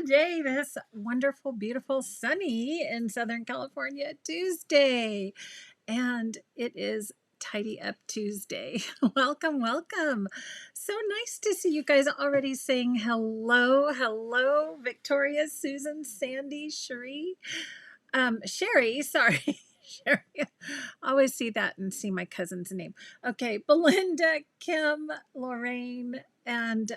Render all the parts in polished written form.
today, this wonderful, beautiful, sunny in Southern California Tuesday. And it is Tidy Up Tuesday. Welcome, welcome. So nice to see you guys already saying hello. Hello, Victoria, Susan, Sandy, Cherie. Sherry, sorry. Sherry. I always see that and see my cousin's name. Okay, Belinda, Kim, Lorraine, and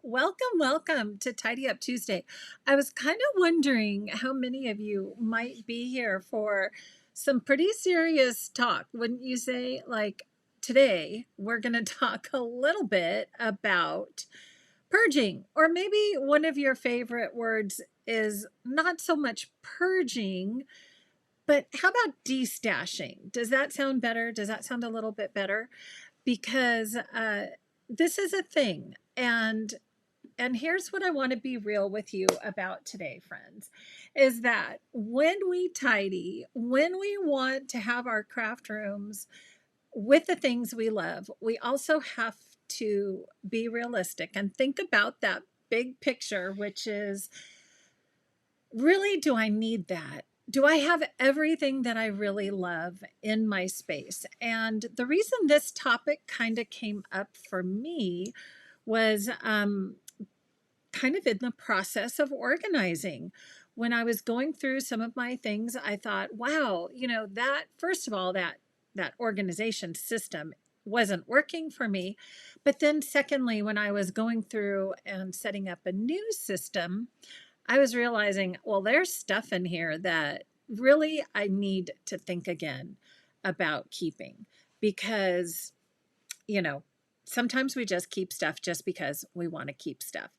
welcome to Tidy Up Tuesday. I was kind of wondering how many of you might be here for some pretty serious talk, wouldn't you say? Like today, we're going to talk a little bit about purging, or maybe one of your favorite words is not so much purging, but how about destashing? Does that sound better? Does that sound a little bit better? Because this is a thing, and here's what I want to be real with you about today, friends, is that when we tidy, when we want to have our craft rooms with the things we love, we also have to be realistic and think about that big picture, which is really, do I need that? Do I have everything that I really love in my space? And the reason this topic kind of came up for me was kind of in the process of organizing. When I was going through some of my things, I thought, wow, that first of all, that organization system wasn't working for me. But then secondly, when I was going through and setting up a new system, I was realizing, well, there's stuff in here that really I need to think again about keeping because, you know, sometimes we just keep stuff just because we want to keep stuff.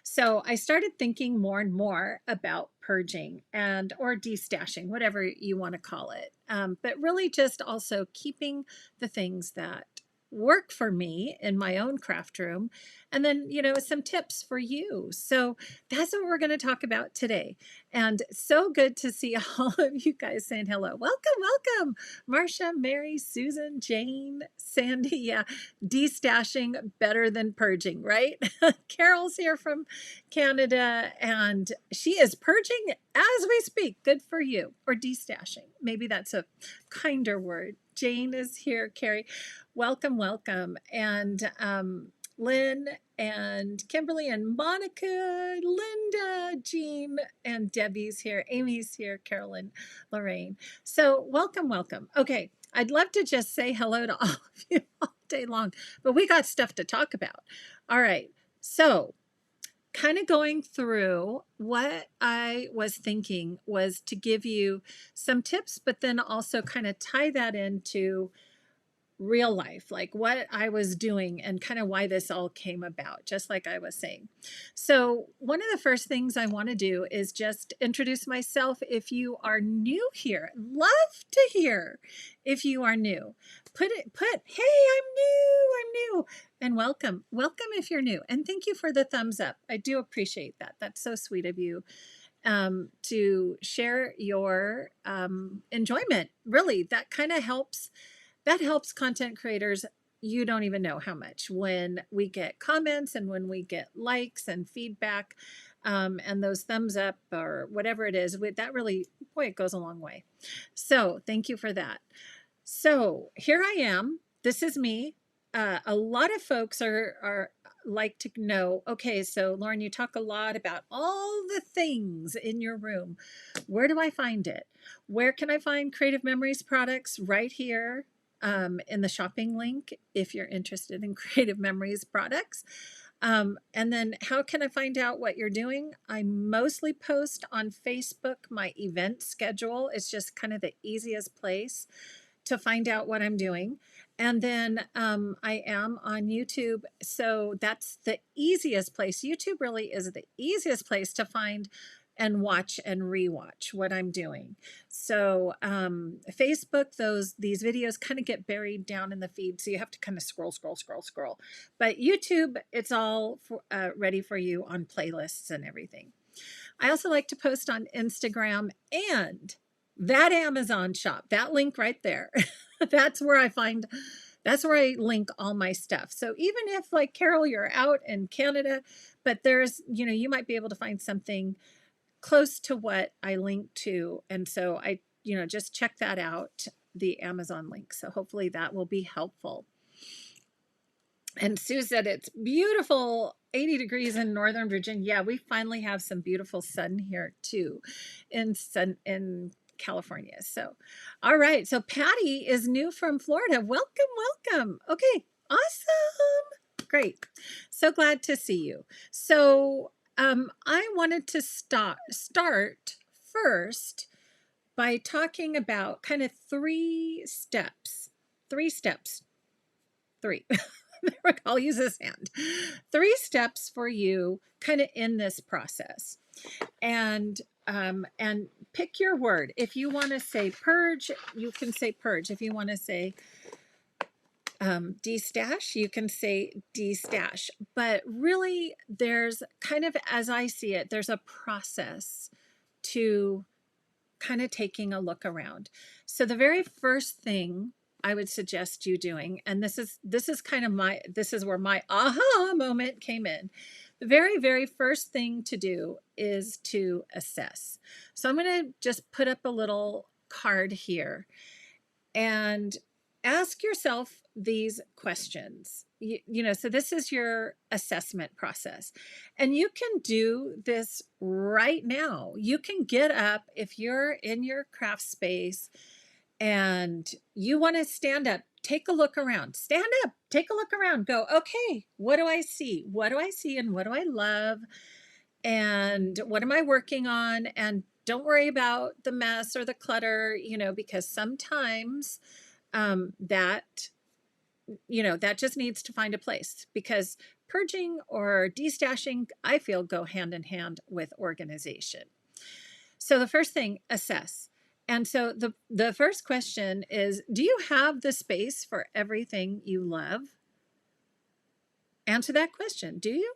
So I started thinking more and more about purging and or destashing, whatever you want to call it. But really just also keeping the things that work for me in my own craft room, and then some tips for you. So that's what we're going to talk about today. And so good to see all of you guys saying hello. Welcome. Marcia, Mary, Susan, Jane, Sandy. Yeah, destashing better than purging, right? Carol's here from Canada, and she is purging as we speak. Good for you. Or destashing. Maybe that's a kinder word. Jane is here. Carrie, welcome. And Lynn and Kimberly and Monica, Linda, Jean, and Debbie's here. Amy's here. Carolyn, Lorraine. So welcome. Okay, I'd love to just say hello to all of you all day long, but we got stuff to talk about. All right, so kind of going through what I was thinking was to give you some tips, but then also kind of tie that into real life, like what I was doing and kind of why this all came about, just like I was saying. So one of the first things I want to do is just introduce myself. If you are new here, love to hear if you are new. Put, hey, I'm new, and welcome if you're new. And thank you for the thumbs up. I do appreciate that. That's so sweet of you to share your enjoyment. Really, that kind of helps. That helps content creators. You don't even know how much when we get comments and when we get likes and feedback and those thumbs up or whatever it is. That really, boy, it goes a long way. So thank you for that. So here I am. This is me. A lot of folks are like to know, okay, so Lauren, you talk a lot about all the things in your room. Where do I find it? Where can I find Creative Memories products? Right here in the shopping link if you're interested in Creative Memories products. And then how can I find out what you're doing? I mostly post on Facebook. My event schedule is just kind of the easiest place to find out what I'm doing. And then I am on YouTube. So that's the easiest place. YouTube really is the easiest place to find and watch and rewatch what I'm doing. So Facebook, these videos kind of get buried down in the feed, so you have to kind of scroll. But YouTube, it's all ready for you on playlists and everything. I also like to post on Instagram and that Amazon shop, that link right there. That's where I link all my stuff. So even if, like Carol, you're out in Canada, but there's, you might be able to find something close to what I linked to. And so I, just check that out, the Amazon link. So hopefully that will be helpful. And Sue said it's beautiful, 80 degrees in Northern Virginia. Yeah, we finally have some beautiful sun here too in California. So, all right. So Patty is new from Florida. Welcome. Okay, awesome. Great. So glad to see you. So I wanted to start first by talking about kind of three steps. Three. I'll use this hand. 3 steps for you kind of in this process. And pick your word. If you want to say purge, you can say purge. If you want to say destash, you can say destash. But really, there's kind of, as I see it, there's a process to kind of taking a look around. So the very first thing I would suggest you doing, and this is where my aha moment came in. The very, very first thing to do is to assess. So I'm going to just put up a little card here and ask yourself these questions. So this is your assessment process. And you can do this right now. You can get up if you're in your craft space and you want to stand up, take a look around, stand up, take a look around, go, okay, what do I see? What do I see and what do I love? And what am I working on? And don't worry about the mess or the clutter, because sometimes that just needs to find a place, because purging or destashing, I feel, go hand in hand with organization. So the first thing, assess. And so the first question is, do you have the space for everything you love? Answer that question. Do you?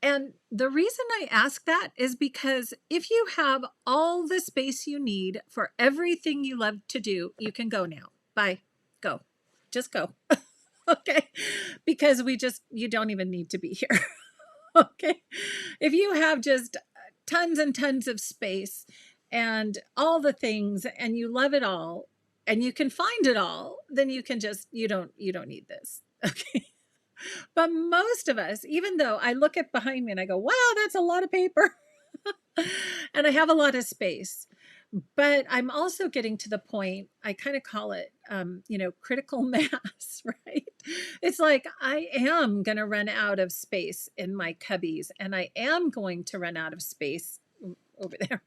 And the reason I ask that is because if you have all the space you need for everything you love to do, you can go now. Bye. Go. Just go. Okay. Because you don't even need to be here. Okay. If you have just tons and tons of space and all the things and you love it all and you can find it all, then you can you don't need this. Okay. But most of us, even though I look at behind me and I go, wow, that's a lot of paper. And I have a lot of space. But I'm also getting to the point, I kind of call it, critical mass, right? It's like I am going to run out of space in my cubbies, and I am going to run out of space over there.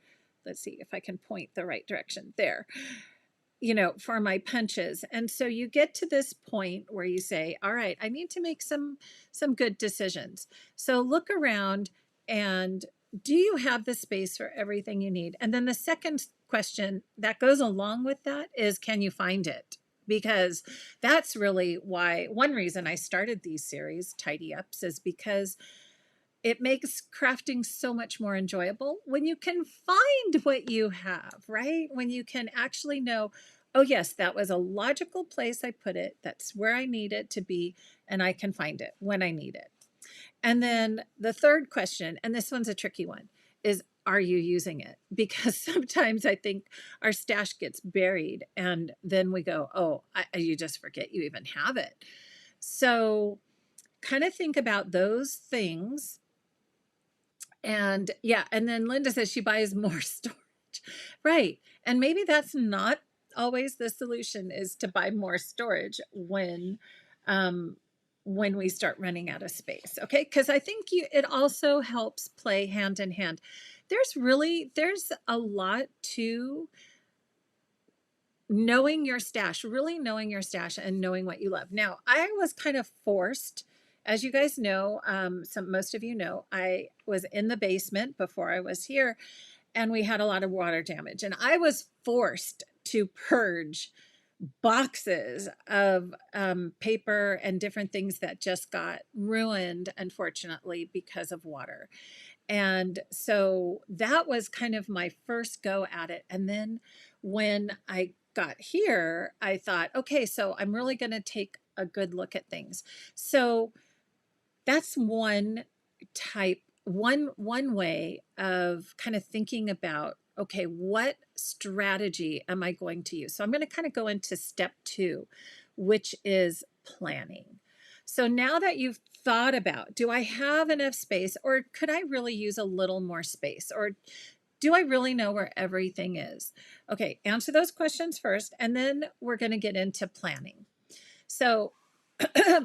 Let's see if I can point the right direction there, for my punches. And so you get to this point where you say, all right, I need to make some good decisions. So look around, and do you have the space for everything you need? And then the second question that goes along with that is, can you find it? Because that's really one reason I started these series, Tidy Ups, is because it makes crafting so much more enjoyable when you can find what you have, right? When you can actually know, oh yes, that was a logical place I put it. That's where I need it to be, and I can find it when I need it. And then the third question, and this one's a tricky one, is, are you using it? Because sometimes I think our stash gets buried and then we go, oh, you just forget you even have it. So kind of think about those things. And yeah, and then Linda says she buys more storage. Right. And maybe that's not always the solution, is to buy more storage when we start running out of space. Okay. Because I think it also helps play hand in hand. There's a lot to knowing your stash, really knowing your stash and knowing what you love. Now, I was kind of forced, as you guys know, most of you know, I was in the basement before I was here, and we had a lot of water damage, and I was forced to purge boxes of paper and different things that just got ruined, unfortunately, because of water. And so that was kind of my first go at it. And then when I got here, I thought, okay, so I'm really going to take a good look at things. So that's one type one way of kind of thinking about, okay, what strategy am I going to use? So I'm going to kind of go into step 2, which is planning. So now that you've thought about, do I have enough space, or could I really use a little more space, or do I really know where everything is? Okay, answer those questions first, and then we're going to get into planning. So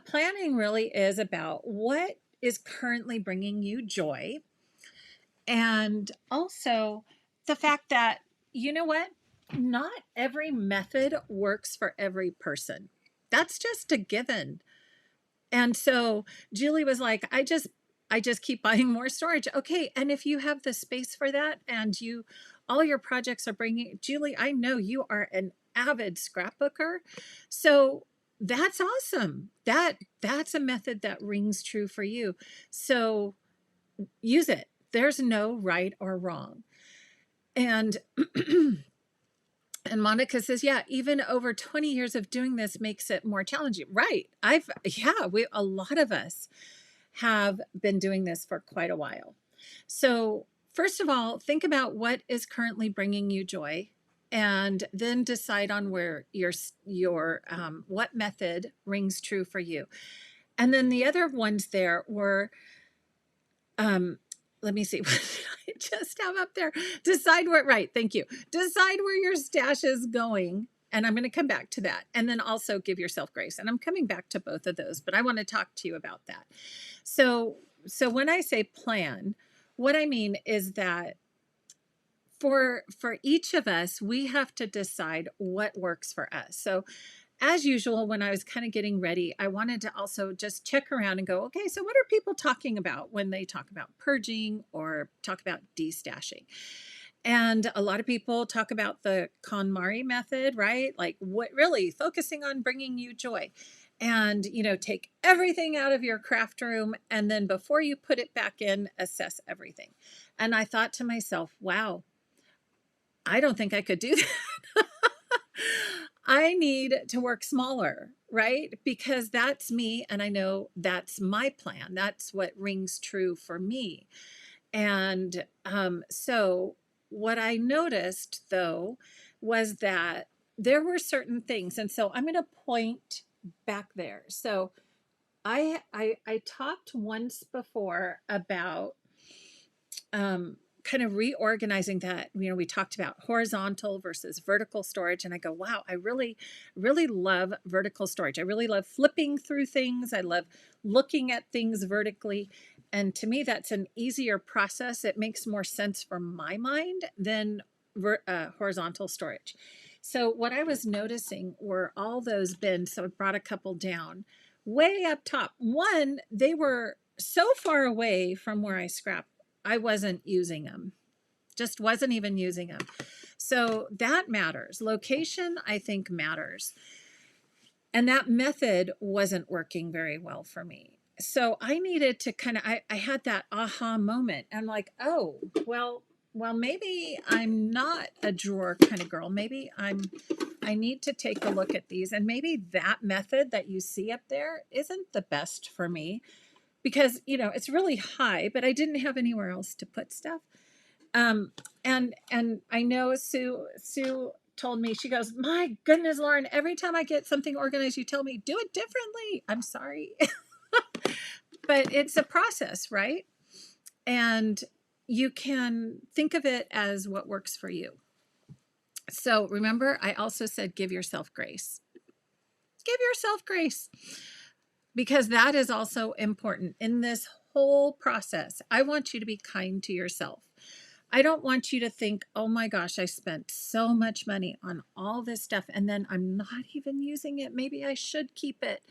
planning really is about what is currently bringing you joy, and also the fact that, you know what? Not every method works for every person. That's just a given. And so Julie was like, I just keep buying more storage. Okay, and if you have the space for that, and you all your projects are bringing, Julie, I know you are an avid scrapbooker. So that's awesome. That's a method that rings true for you. So use it. There's no right or wrong. And and Monica says, yeah, even over 20 years of doing this makes it more challenging. Right. A lot of us have been doing this for quite a while. So, first of all, think about what is currently bringing you joy, and then decide on where your what method rings true for you. And then the other ones there were, let me see, what did I just have up there? Decide where, right, thank you. Decide where your stash is going. And I'm going to come back to that. And then also give yourself grace. And I'm coming back to both of those, but I want to talk to you about that. So when I say plan, what I mean is that for each of us, we have to decide what works for us. So as usual, when I was kind of getting ready, I wanted to also just check around and go, okay, so what are people talking about when they talk about purging or talk about destashing? And a lot of people talk about the KonMari method, right? Like, what really focusing on bringing you joy. And, take everything out of your craft room, and then before you put it back in, assess everything. And I thought to myself, wow, I don't think I could do that. I need to work smaller, right? Because that's me, and I know that's my plan. That's what rings true for me. And so what I noticed, though, was that there were certain things. And so I'm going to point back there. So I talked once before about kind of reorganizing that. We talked about horizontal versus vertical storage, and I go, wow, I really really love vertical storage. I really love flipping through things. I love looking at things vertically, and to me that's an easier process. It makes more sense for my mind than horizontal storage. So what I was noticing were all those bins. So I brought a couple down way up top. One, they were so far away from where I scrap, I wasn't using them, just wasn't even using them. So that matters. Location, I think, matters. And that method wasn't working very well for me. So I needed to kind of, I had that aha moment. I'm like, oh, well, maybe I'm not a drawer kind of girl. Maybe I need to take a look at these. And maybe that method that you see up there isn't the best for me, because it's really high, but I didn't have anywhere else to put stuff. And I know Sue told me, she goes, my goodness, Lauren, every time I get something organized, you tell me do it differently. I'm sorry. But it's a process, right? And you can think of it as what works for you. So remember, I also said give yourself grace. Give yourself grace, because that is also important in this whole process. I want you to be kind to yourself. I don't want you to think, oh my gosh, I spent so much money on all this stuff and then I'm not even using it. Maybe I should keep it.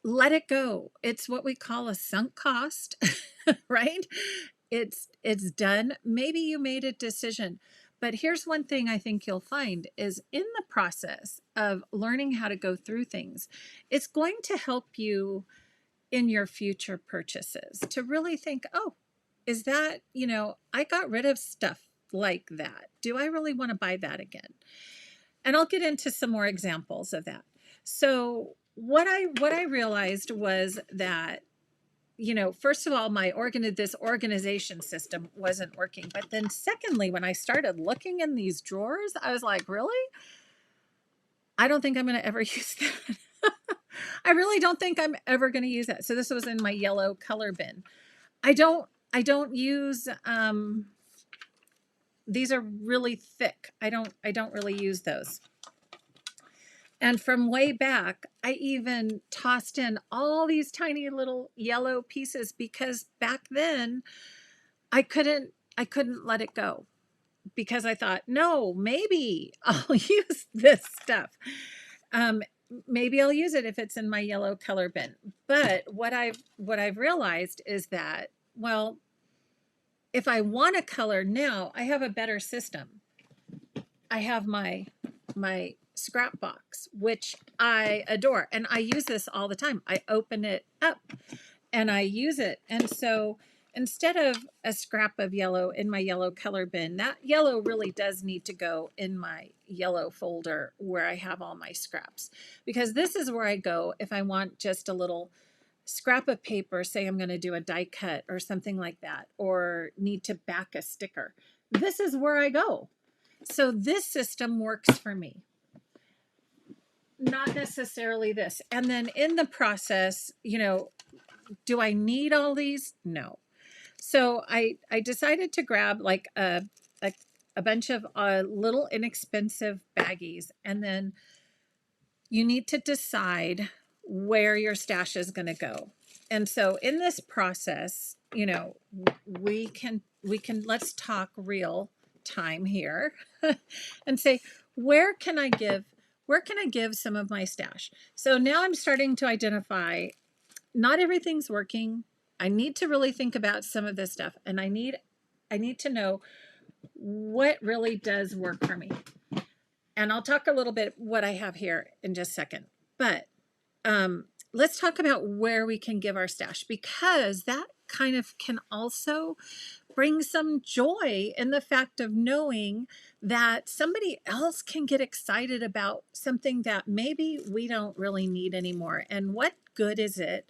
Let it go. It's what we call a sunk cost, right? It's done. Maybe you made a decision. But here's one thing I think you'll find is in the process of learning how to go through things, it's going to help you in your future purchases to really think, oh, is that, I got rid of stuff like that. Do I really want to buy that again? And I'll get into some more examples of that. So what I realized was that first of all, this organization system wasn't working. But then secondly, when I started looking in these drawers, I was like, really? I don't think I'm going to ever use that. I really don't think I'm ever going to use that. So this was in my yellow color bin. I don't use, these are really thick. I don't really use those. And from way back, I even tossed in all these tiny little yellow pieces because back then I couldn't let it go, because I thought, no, maybe I'll use this stuff. Maybe I'll use it if it's in my yellow color bin. But what I've realized is that, well, if I want a color now, I have a better system. I have my scrap box, which I adore, and I use this all the time. I open it up and I use it. And so instead of a scrap of yellow in my yellow color bin, that yellow really does need to go in my yellow folder where I have all my scraps, because this is where I go if I want just a little scrap of paper, say I'm going to do a die cut or something like that, or need to back a sticker. This is where I go. So this system works for me, not necessarily this. And then in the process, do I need all these? No. So I decided to grab like a bunch of little inexpensive baggies, and then you need to decide where your stash is going to go. And so in this process, we can let's talk real time here and say, where can I give some of my stash? So now I'm starting to identify, not everything's working. I need to really think about some of this stuff, and I need to know what really does work for me. And I'll talk a little bit what I have here in just a second. But let's talk about where we can give our stash, because that kind of can also bring some joy in the fact of knowing that somebody else can get excited about something that maybe we don't really need anymore. And what good is it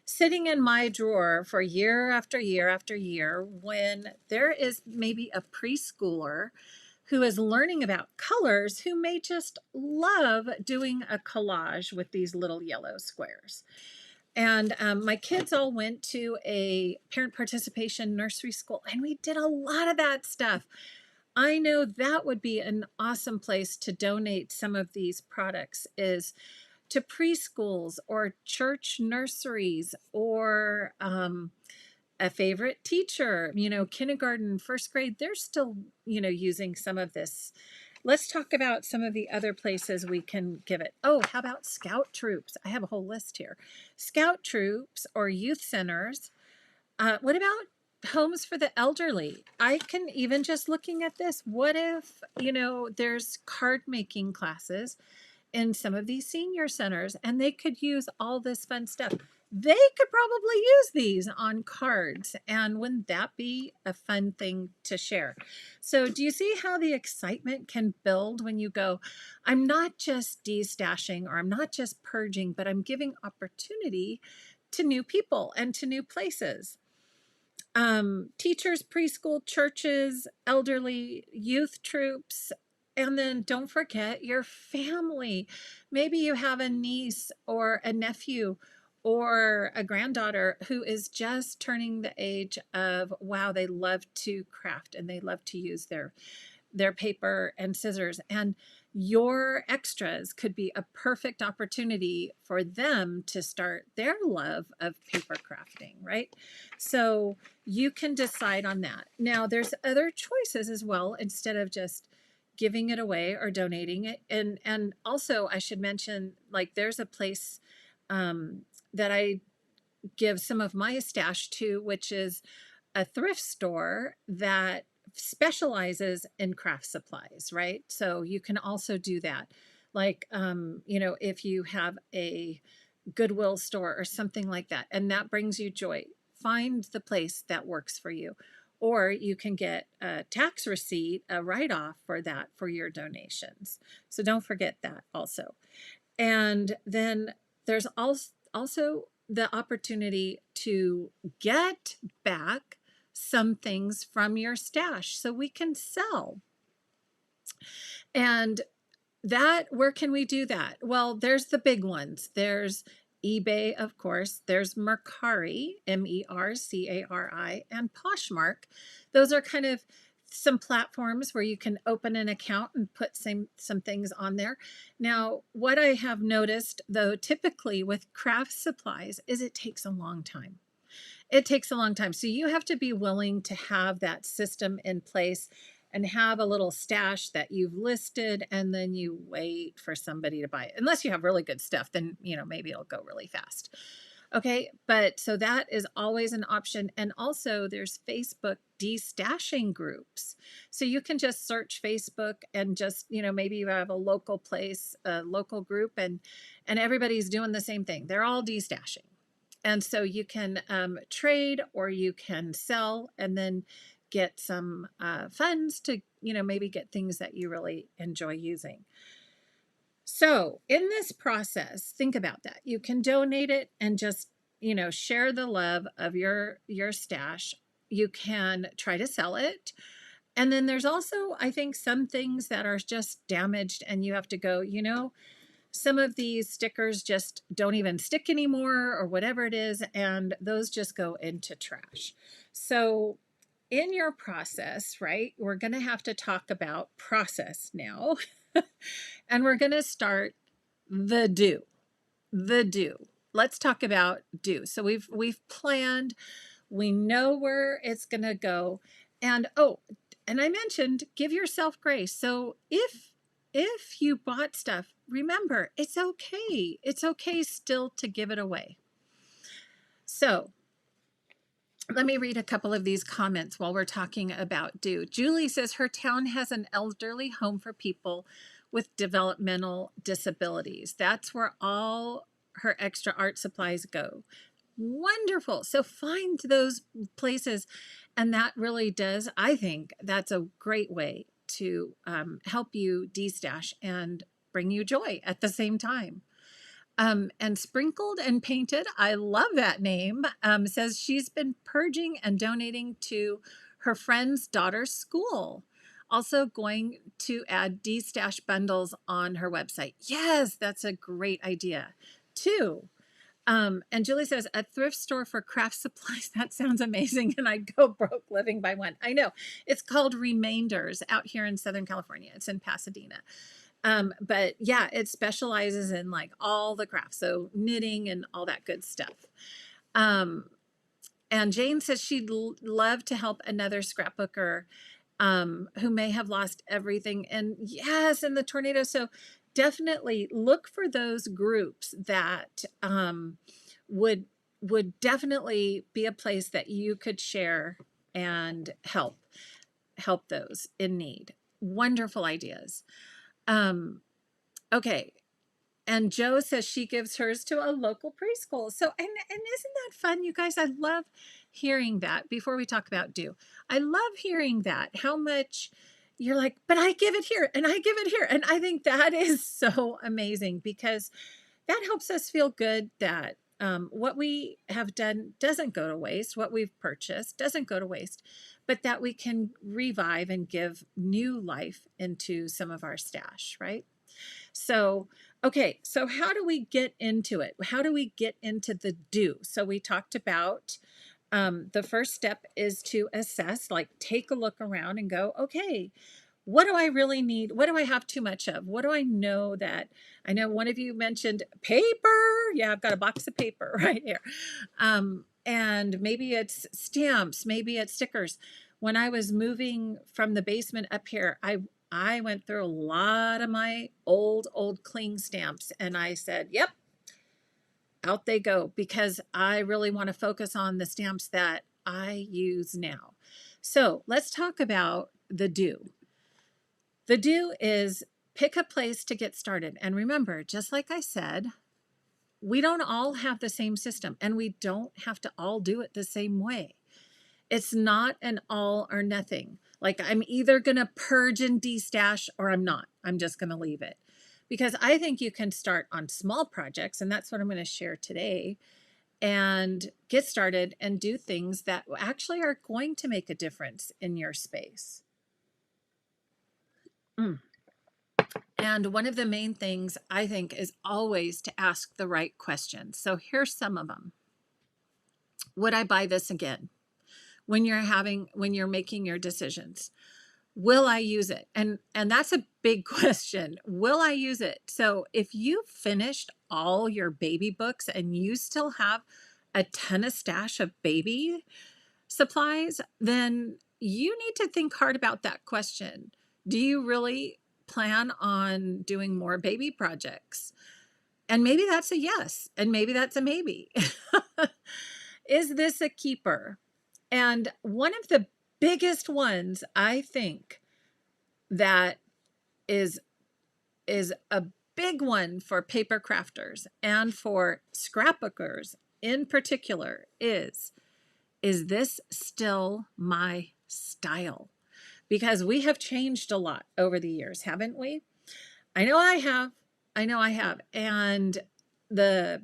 sitting in my drawer for year after year after year when there is maybe a preschooler who is learning about colors, who may just love doing a collage with these little yellow squares. And my kids all went to a parent participation nursery school, and we did a lot of that stuff. I know that would be an awesome place to donate some of these products, is to preschools or church nurseries, or a favorite teacher, kindergarten, first grade. They're still, using some of this. Let's talk about some of the other places we can give it. Oh, how about scout troops? I have a whole list here. Scout troops or youth centers. What about homes for the elderly? I can even, just looking at this, what if, there's card making classes in some of these senior centers, and they could use all this fun stuff. They could probably use these on cards, and wouldn't that be a fun thing to share? So do you see how the excitement can build when you go, I'm not just destashing, or I'm not just purging, but I'm giving opportunity to new people and to new places. Teachers, preschool, churches, elderly, youth troops. And then don't forget your family. Maybe you have a niece or a nephew or a granddaughter who is just turning the age of, wow, they love to craft and they love to use their paper and scissors. And your extras could be a perfect opportunity for them to start their love of paper crafting, right? So you can decide on that. Now, there's other choices as well, instead of just giving it away or donating it. And also, I should mention, like, there's a place that I give some of my stash to, which is a thrift store that specializes in craft supplies, right? So you can also do that. Like, if you have a Goodwill store or something like that, and that brings you joy, find the place that works for you. Or you can get a tax receipt, a write-off for that, for your donations. So don't forget that also. And then there's also the opportunity to get back some things from your stash so we can sell. And that, where can we do that? Well, there's the big ones. There's eBay, of course. There's Mercari, Mercari, and Poshmark. Those are kind of some platforms where you can open an account and put some things on there. Now, what I have noticed, though, typically with craft supplies is it takes a long time. It takes a long time. So you have to be willing to have that system in place and have a little stash that you've listed, and then you wait for somebody to buy it. Unless you have really good stuff, then, maybe it'll go really fast. Okay, but so that is always an option. And also there's Facebook destashing groups. So you can just search Facebook and just, maybe you have a local place, a local group, and everybody's doing the same thing. They're all destashing. And so you can trade, or you can sell and then get some funds to, maybe get things that you really enjoy using. So in this process, think about that. You can donate it and just, share the love of your stash. You can try to sell it. And then there's also, I think, some things that are just damaged and you have to go, some of these stickers just don't even stick anymore, or whatever it is, and those just go into trash. So in your process, right, we're going to have to talk about process now. And we're going to start the do. Let's talk about do. So we've planned, we know where it's going to go. And and I mentioned, give yourself grace. So if you bought stuff, remember, it's okay. It's okay still to give it away. So let me read a couple of these comments while we're talking about do. Julie says her town has an elderly home for people with developmental disabilities. That's where all her extra art supplies go. Wonderful. So find those places. And that really does, I think that's a great way to help you destash and bring you joy at the same time. And Sprinkled and Painted, I love that name, says she's been purging and donating to her friend's daughter's school. Also going to add destash bundles on her website. Yes, that's a great idea too. And Julie says, a thrift store for craft supplies. That sounds amazing. And I'd go broke living by one. I know. It's called Remainders out here in Southern California. It's in Pasadena. But yeah, it specializes in like all the crafts. So knitting and all that good stuff. And Jane says she'd love to help another scrapbooker who may have lost everything. And yes, in the tornado. So definitely look for those groups that would definitely be a place that you could share and help those in need. Wonderful ideas. Okay. And Joe says she gives hers to a local preschool. So, and isn't that fun, you guys? I love hearing that. Before we talk about do, I love hearing that, how much you're like, but I give it here and I give it here. And I think that is so amazing, because that helps us feel good that what we have done doesn't go to waste. What we've purchased doesn't go to waste, but that we can revive and give new life into some of our stash, right? So, okay, so how do we get into it? How do we get into the do? So we talked about the first step is to assess, like take a look around and go, okay, what do I really need? What do I have too much of? What do I know that, I know one of you mentioned paper. Yeah, I've got a box of paper right here. And maybe it's stamps, maybe it's stickers. When I was moving from the basement up here, I went through a lot of my old cling stamps, and I said, yep, out they go, because I really want to focus on the stamps that I use now. So let's talk about the do. The do is pick a place to get started. And remember, just like I said, we don't all have the same system, and we don't have to all do it the same way. It's not an all or nothing. Like I'm either going to purge and destash, or I'm not. I'm just going to leave it. Because I think you can start on small projects, and that's what I'm going to share today. and get started and do things that actually are going to make a difference in your space. And one of the main things I think is always to ask the right questions. So here's some of them. Would I buy this again? When you're making your decisions, will I use it? And that's a big question. Will I use it? So if you finished all your baby books and you still have a ton of stash of baby supplies, then you need to think hard about that question. Do you really plan on doing more baby projects? And maybe that's a yes, and maybe that's a maybe. Is this a keeper? And one of the biggest ones I think that is a big one for paper crafters and for scrapbookers in particular is this still my style? Because we have changed a lot over the years, haven't we? I know I have. And the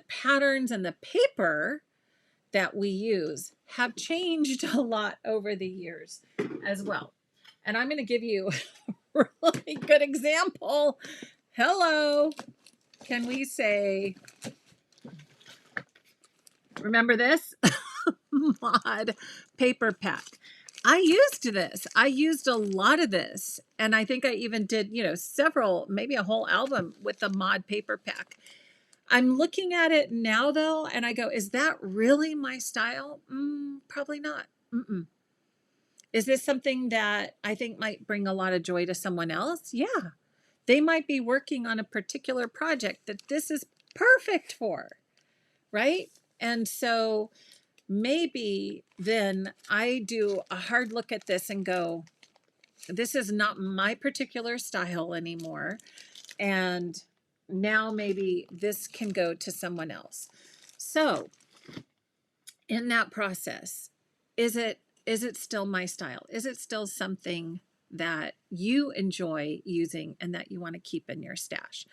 patterns and the paper that we use have changed a lot over the years as well. And I'm going to give you a really good example. Hello. Can we say, remember this? Mod paper pack. I used this. I used a lot of this. And I think I even did, several, maybe a whole album with the Mod paper pack. I'm looking at it now, though, and I go, is that really my style? Probably not. Is this something that I think might bring a lot of joy to someone else? Yeah. They might be working on a particular project that this is perfect for, right? And so maybe then I do a hard look at this and go, this is not my particular style anymore. And now maybe this can go to someone else. So in that process, is it still my style? Is it still something that you enjoy using and that you want to keep in your stash?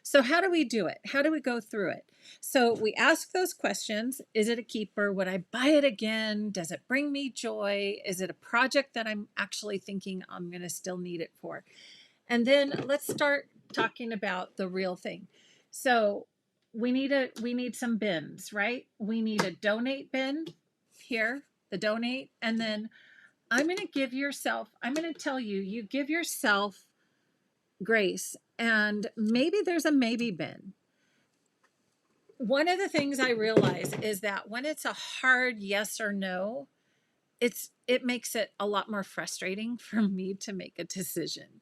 So how do we do it? How do we go through it? So we ask those questions. Is it a keeper? Would I buy it again? Does it bring me joy? Is it a project that I'm actually thinking I'm going to still need it for? And then let's start talking about the real thing. So we need some bins, right? We need a donate bin here, the donate, and then I'm going to tell you, you give yourself grace, and maybe there's a maybe bin. One of the things I realize is that when it's a hard yes or no, it makes it a lot more frustrating for me to make a decision.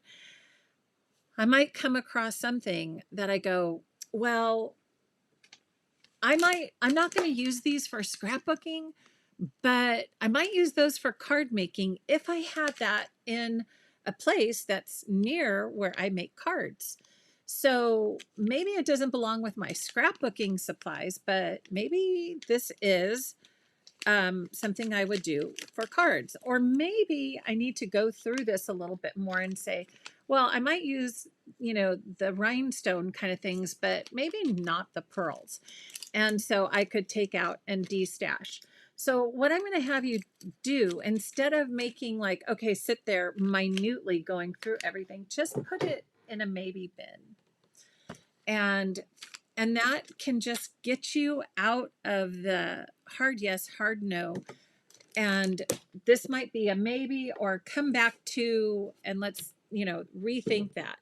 I might come across something that I go, well, I'm not going to use these for scrapbooking, but I might use those for card making if I had that in a place that's near where I make cards. So maybe it doesn't belong with my scrapbooking supplies, but maybe this is something I would do for cards. Or maybe I need to go through this a little bit more and say, well, I might use, the rhinestone kind of things, but maybe not the pearls. And so I could take out and de-stash. So what I'm going to have you do, instead of making like, okay, sit there minutely going through everything, just put it in a maybe bin. And that can just get you out of the hard yes, hard no. And this might be a maybe, or come back to, and let's, rethink that.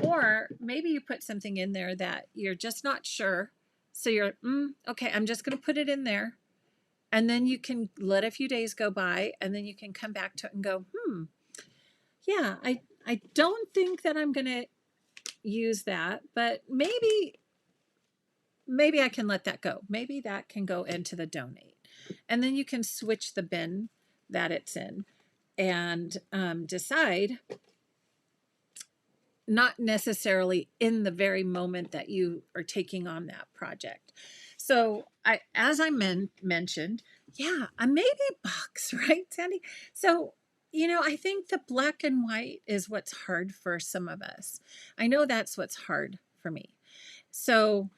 Or maybe you put something in there that you're just not sure. So you're, okay, I'm just going to put it in there. And then you can let a few days go by, and then you can come back to it and go, yeah, I don't think that I'm going to use that, but maybe I can let that go. Maybe that can go into the donate. And then you can switch the bin that it's in and decide, not necessarily in the very moment that you are taking on that project. So as I mentioned, yeah, a maybe box, right, Sandy? So, I think the black and white is what's hard for some of us. I know that's what's hard for me. So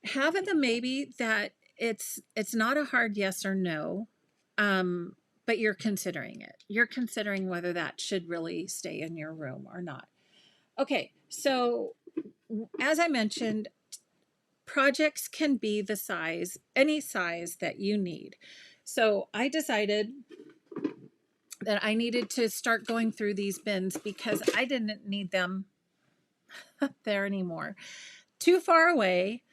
have the maybe that it's not a hard yes or no, but you're considering it. You're considering whether that should really stay in your room or not. Okay, so as I mentioned, projects can be the size, any size that you need. So I decided that I needed to start going through these bins because I didn't need them there anymore. Too far away,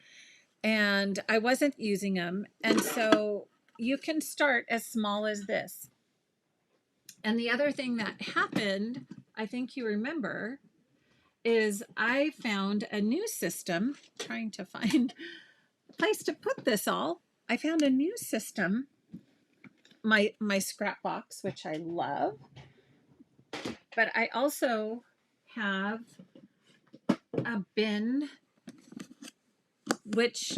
and I wasn't using them. And so you can start as small as this. And the other thing that happened, I think you remember, is I found a new system, trying to find a place to put this all. I found a new system, my scrap box, which I love, but I also have a bin, which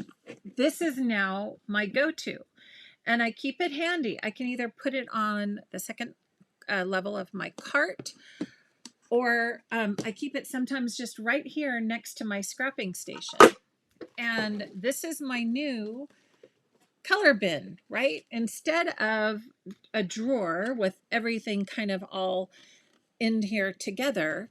this is now my go-to, and I keep it handy. I can either put it on the second level of my cart, or I keep it sometimes just right here next to my scrapping station. And this is my new color bin, right? Instead of a drawer with everything kind of all in here together,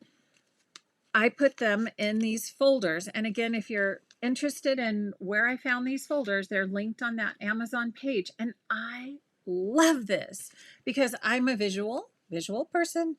I put them in these folders. And again, if you're interested in where I found these folders, they're linked on that Amazon page. And I love this because I'm a visual person,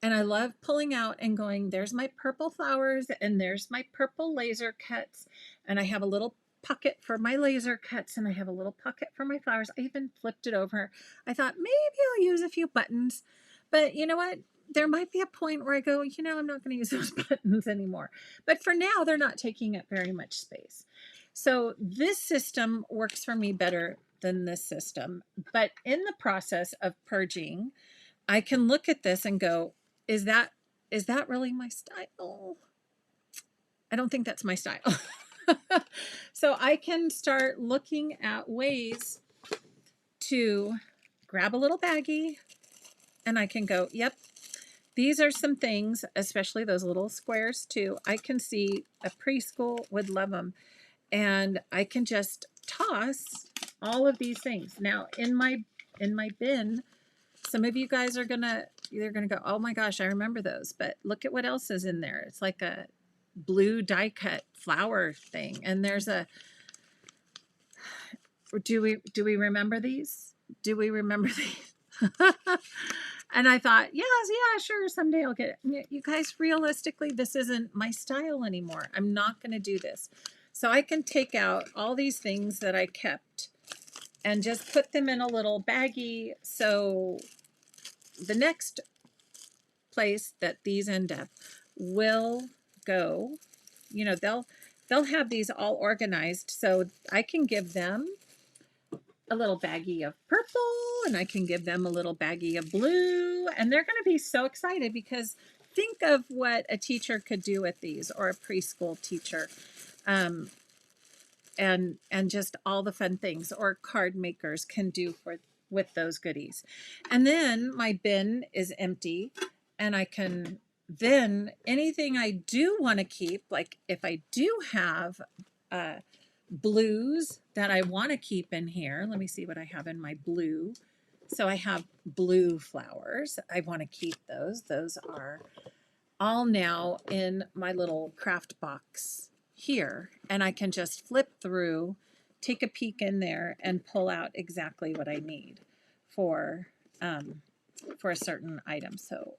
and I love pulling out and going, there's my purple flowers and there's my purple laser cuts. And I have a little pocket for my laser cuts and I have a little pocket for my flowers. I even flipped it over. I thought maybe I'll use a few buttons, but you know what? There might be a point where I go, I'm not going to use those buttons anymore. But for now, they're not taking up very much space. So this system works for me better than this system. But in the process of purging, I can look at this and go, is that really my style? I don't think that's my style. So I can start looking at ways to grab a little baggie and I can go, yep, these are some things, especially those little squares too. I can see a preschool would love them. And I can just toss all of these things. Now in my bin, some of you guys are gonna go, oh my gosh, I remember those. But look at what else is in there. It's like a blue die cut flower thing. And there's a, do we remember these? Do we remember these? And I thought, yes, yeah, sure, someday I'll get it. You guys, realistically, this isn't my style anymore. I'm not going to do this. So I can take out all these things that I kept and just put them in a little baggie. So the next place that these end up will go, they'll have these all organized. So I can give them a little baggie of purple and I can give them a little baggie of blue, and they're going to be so excited because think of what a teacher could do with these, or a preschool teacher, and just all the fun things, or card makers can do with those goodies. And then my bin is empty, and I can then anything I do want to keep, like if I do have blues that I want to keep in here. Let me see what I have in my blue. So I have blue flowers. I want to keep those. Those are all now in my little craft box here. And I can just flip through, take a peek in there, and pull out exactly what I need for a certain item. So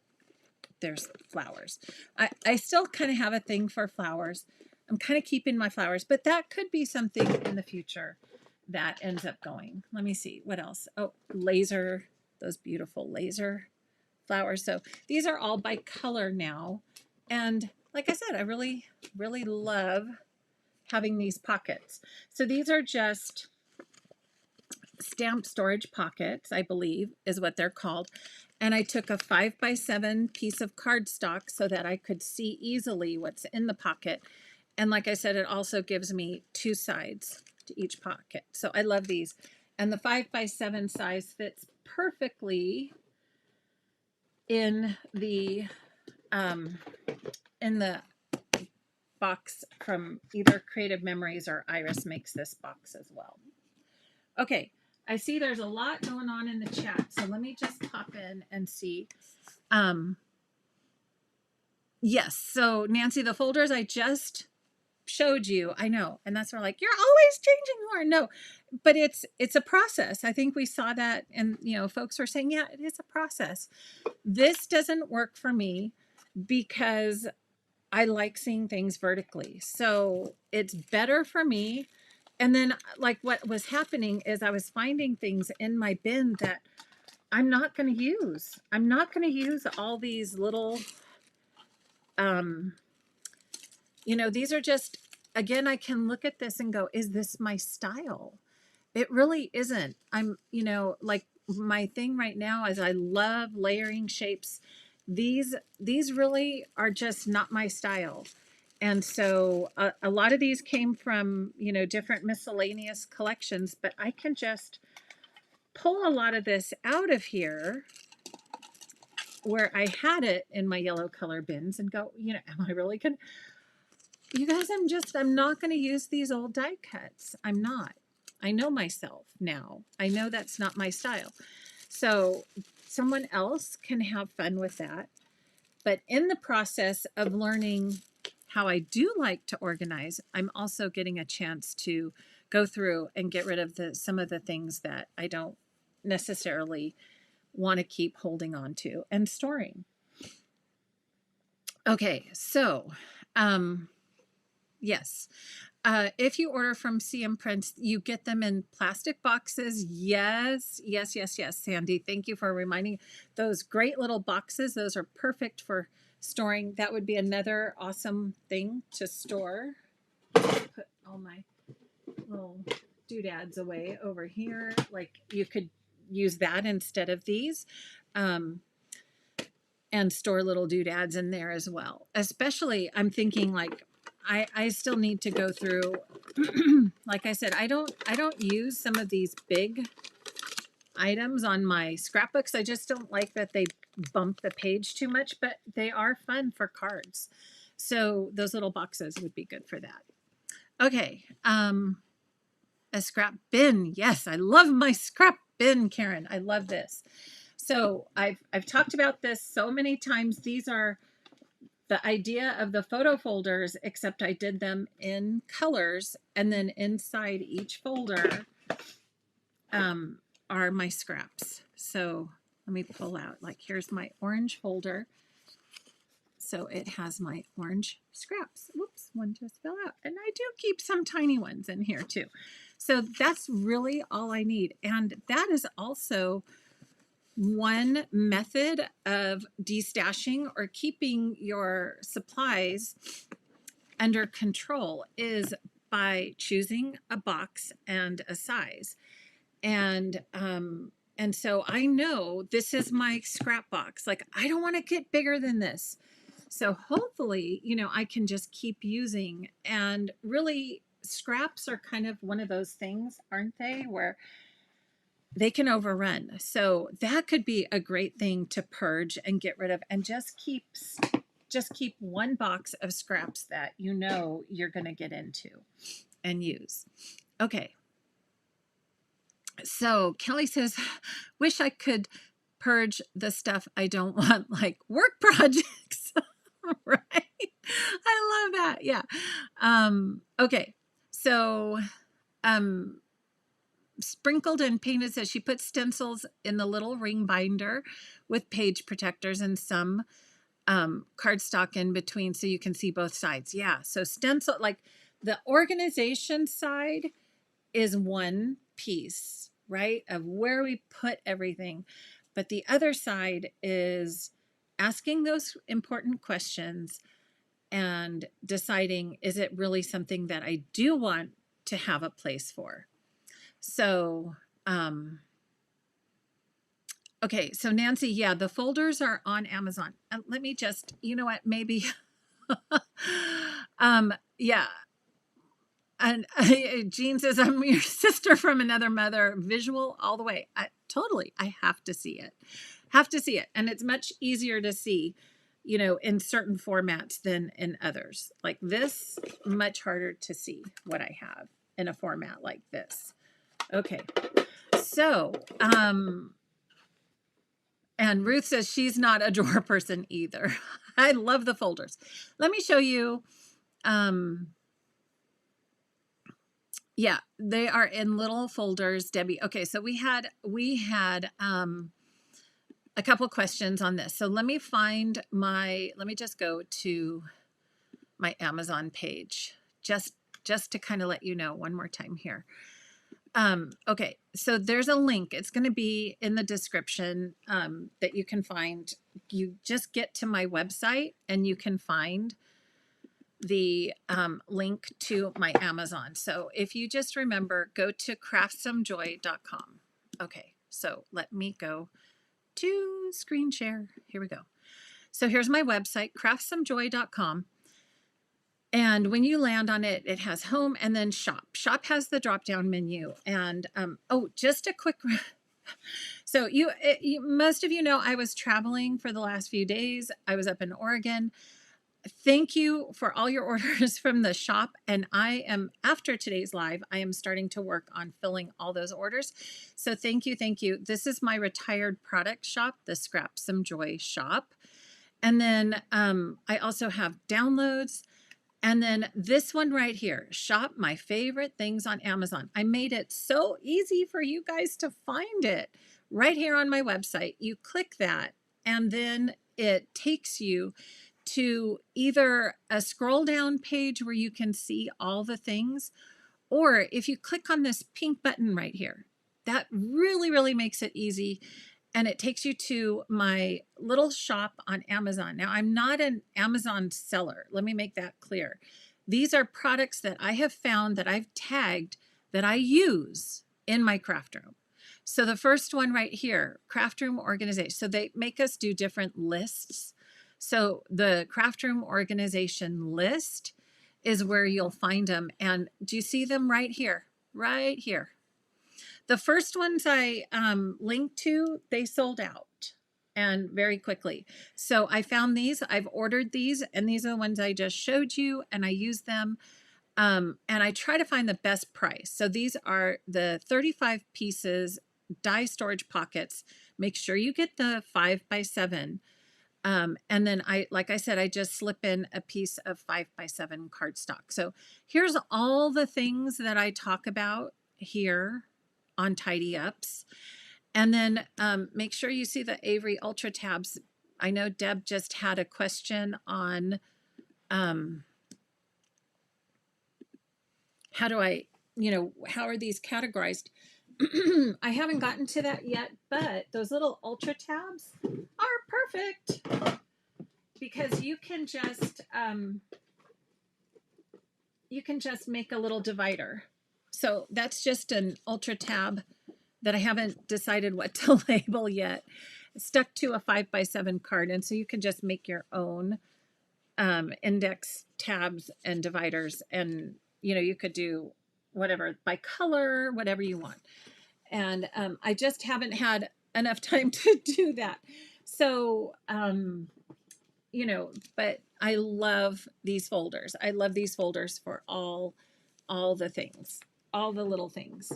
there's flowers. I still kind of have a thing for flowers. I'm kind of keeping my flowers, but that could be something in the future that ends up going. Let me see what else. Oh, laser, those beautiful laser flowers. So these are all by color now. And like I said, I really, really love having these pockets. So these are just stamp storage pockets, I believe is what they're called. And I took a 5x7 piece of cardstock so that I could see easily what's in the pocket. And like I said, it also gives me two sides to each pocket. So I love these. And the 5x7 size fits perfectly in the box from either Creative Memories or Iris makes this box as well. Okay, I see there's a lot going on in the chat, so let me just pop in and see. Yes, so Nancy, the folders I just showed you, I know, and that's where like, you're always changing, Lauren. No, but it's a process. I think we saw that, and folks were saying, yeah, it is a process. This doesn't work for me because I like seeing things vertically, so it's better for me. And then, like, what was happening is I was finding things in my bin that I'm not going to use. I'm not going to use all these little, these are just, again, I can look at this and go, is this my style? It really isn't. I'm, like my thing right now is I love layering shapes. These really are just not my style. And so a lot of these came from, different miscellaneous collections, but I can just pull a lot of this out of here where I had it in my yellow color bins and go, am I really going to, you guys, I'm not going to use these old die cuts. I'm not. I know myself now. I know that's not my style. So someone else can have fun with that. But in the process of learning how I do like to organize, I'm also getting a chance to go through and get rid of some of the things that I don't necessarily want to keep holding on to and storing. Okay, so yes. If you order from CM Prints, you get them in plastic boxes. Yes, Sandy. Thank you for reminding. Those great little boxes. Those are perfect for storing. That would be another awesome thing to store. Put all my little doodads away over here. Like, you could use that instead of these. And store little doodads in there as well. Especially, I'm thinking like, I still need to go through, like I said, I don't use some of these big items on my scrapbooks. I just don't like that they bump the page too much, but they are fun for cards. So those little boxes would be good for that. Okay, a scrap bin. Yes, I love my scrap bin, Karen. I love this. So I've talked about this so many times. These are the idea of the photo folders, except I did them in colors, and then inside each folder are my scraps. So let me pull out, like, here's my orange folder. So it has my orange scraps. Whoops, one just fell out. And I do keep some tiny ones in here too. So that's really all I need. And that is also one method of destashing or keeping your supplies under control is by choosing a box and a size. And so I know this is my scrap box. Like, I don't want to get bigger than this. So hopefully, I can just keep using. And really, scraps are kind of one of those things, aren't they, where they can overrun. So that could be a great thing to purge and get rid of, and just keep one box of scraps that you're going to get into and use. Okay. So Kelly says, wish I could purge the stuff I don't want, like work projects. Right? I love that. Yeah. Okay. So Sprinkled and Painted says she puts stencils in the little ring binder with page protectors and some cardstock in between so you can see both sides. Yeah, so stencil, like the organization side is one piece, right, of where we put everything. But the other side is asking those important questions and deciding, is it really something that I do want to have a place for? So, okay, so Nancy, yeah, the folders are on Amazon. Let me just, you know what, maybe, yeah. And Jean says, I'm your sister from another mother, visual all the way. Totally, I have to see it. And it's much easier to see you know, in certain formats than in others. Like this, much harder to see what I have in a format like this. Okay. So, and Ruth says she's not a drawer person either. I love the folders. Let me show you. Yeah, they are in little folders, Debbie. Okay, so we had a couple questions on this. So let me just go to my Amazon page just to kind of let you know one more time here. Okay, so there's a link. It's going to be in the description that you can find. You just get to my website and you can find the link to my Amazon. So if you just remember, go to craftssomejoy.com. Okay, so let me go to screen share. Here we go. So here's my website, craftssomejoy.com. And when you land on it, it has home and then shop. Shop has the drop-down menu. And oh, just a quick. So most of you know I was traveling for the last few days. I was up in Oregon. Thank you for all your orders from the shop. And I am, after today's live, I am starting to work on filling all those orders. So thank you. Thank you. This is my retired product shop, the Scrap Some Joy shop. And then I also have downloads. And then this one right here, shop my favorite things on Amazon. I made it so easy for you guys to find it right here on my website. You click that and then it takes you to either a scroll down page where you can see all the things, or if you click on this pink button right here, that really, really makes it easy. And it takes you to my little shop on Amazon. Now, I'm not an Amazon seller. Let me make that clear. These are products that I have found that I've tagged that I use in my craft room. So the first one right here, craft room organization. So they make us do different lists. So the craft room organization list is where you'll find them. And do you see them right here? Right here. The first ones I linked to, they sold out and very quickly. So I found these, I've ordered these, and these are the ones I just showed you, and I use them. And I try to find the best price. So these are the 35 pieces die storage pockets. Make sure you get the 5x7. And then like I said, I just slip in a piece of 5x7 cardstock. So here's all the things that I talk about here on Tidy Ups. And then make sure you see the Avery Ultra tabs. I know Deb just had a question on how do I, how are these categorized? I haven't gotten to that yet, but those little Ultra tabs are perfect because you can just make a little divider. So that's just an Ultra tab that I haven't decided what to label yet. It's stuck to a 5x7 card. And so you can just make your own index tabs and dividers. And, you could do whatever by color, whatever you want. And I just haven't had enough time to do that. So, but I love these folders. I love these folders for all the things. All the little things.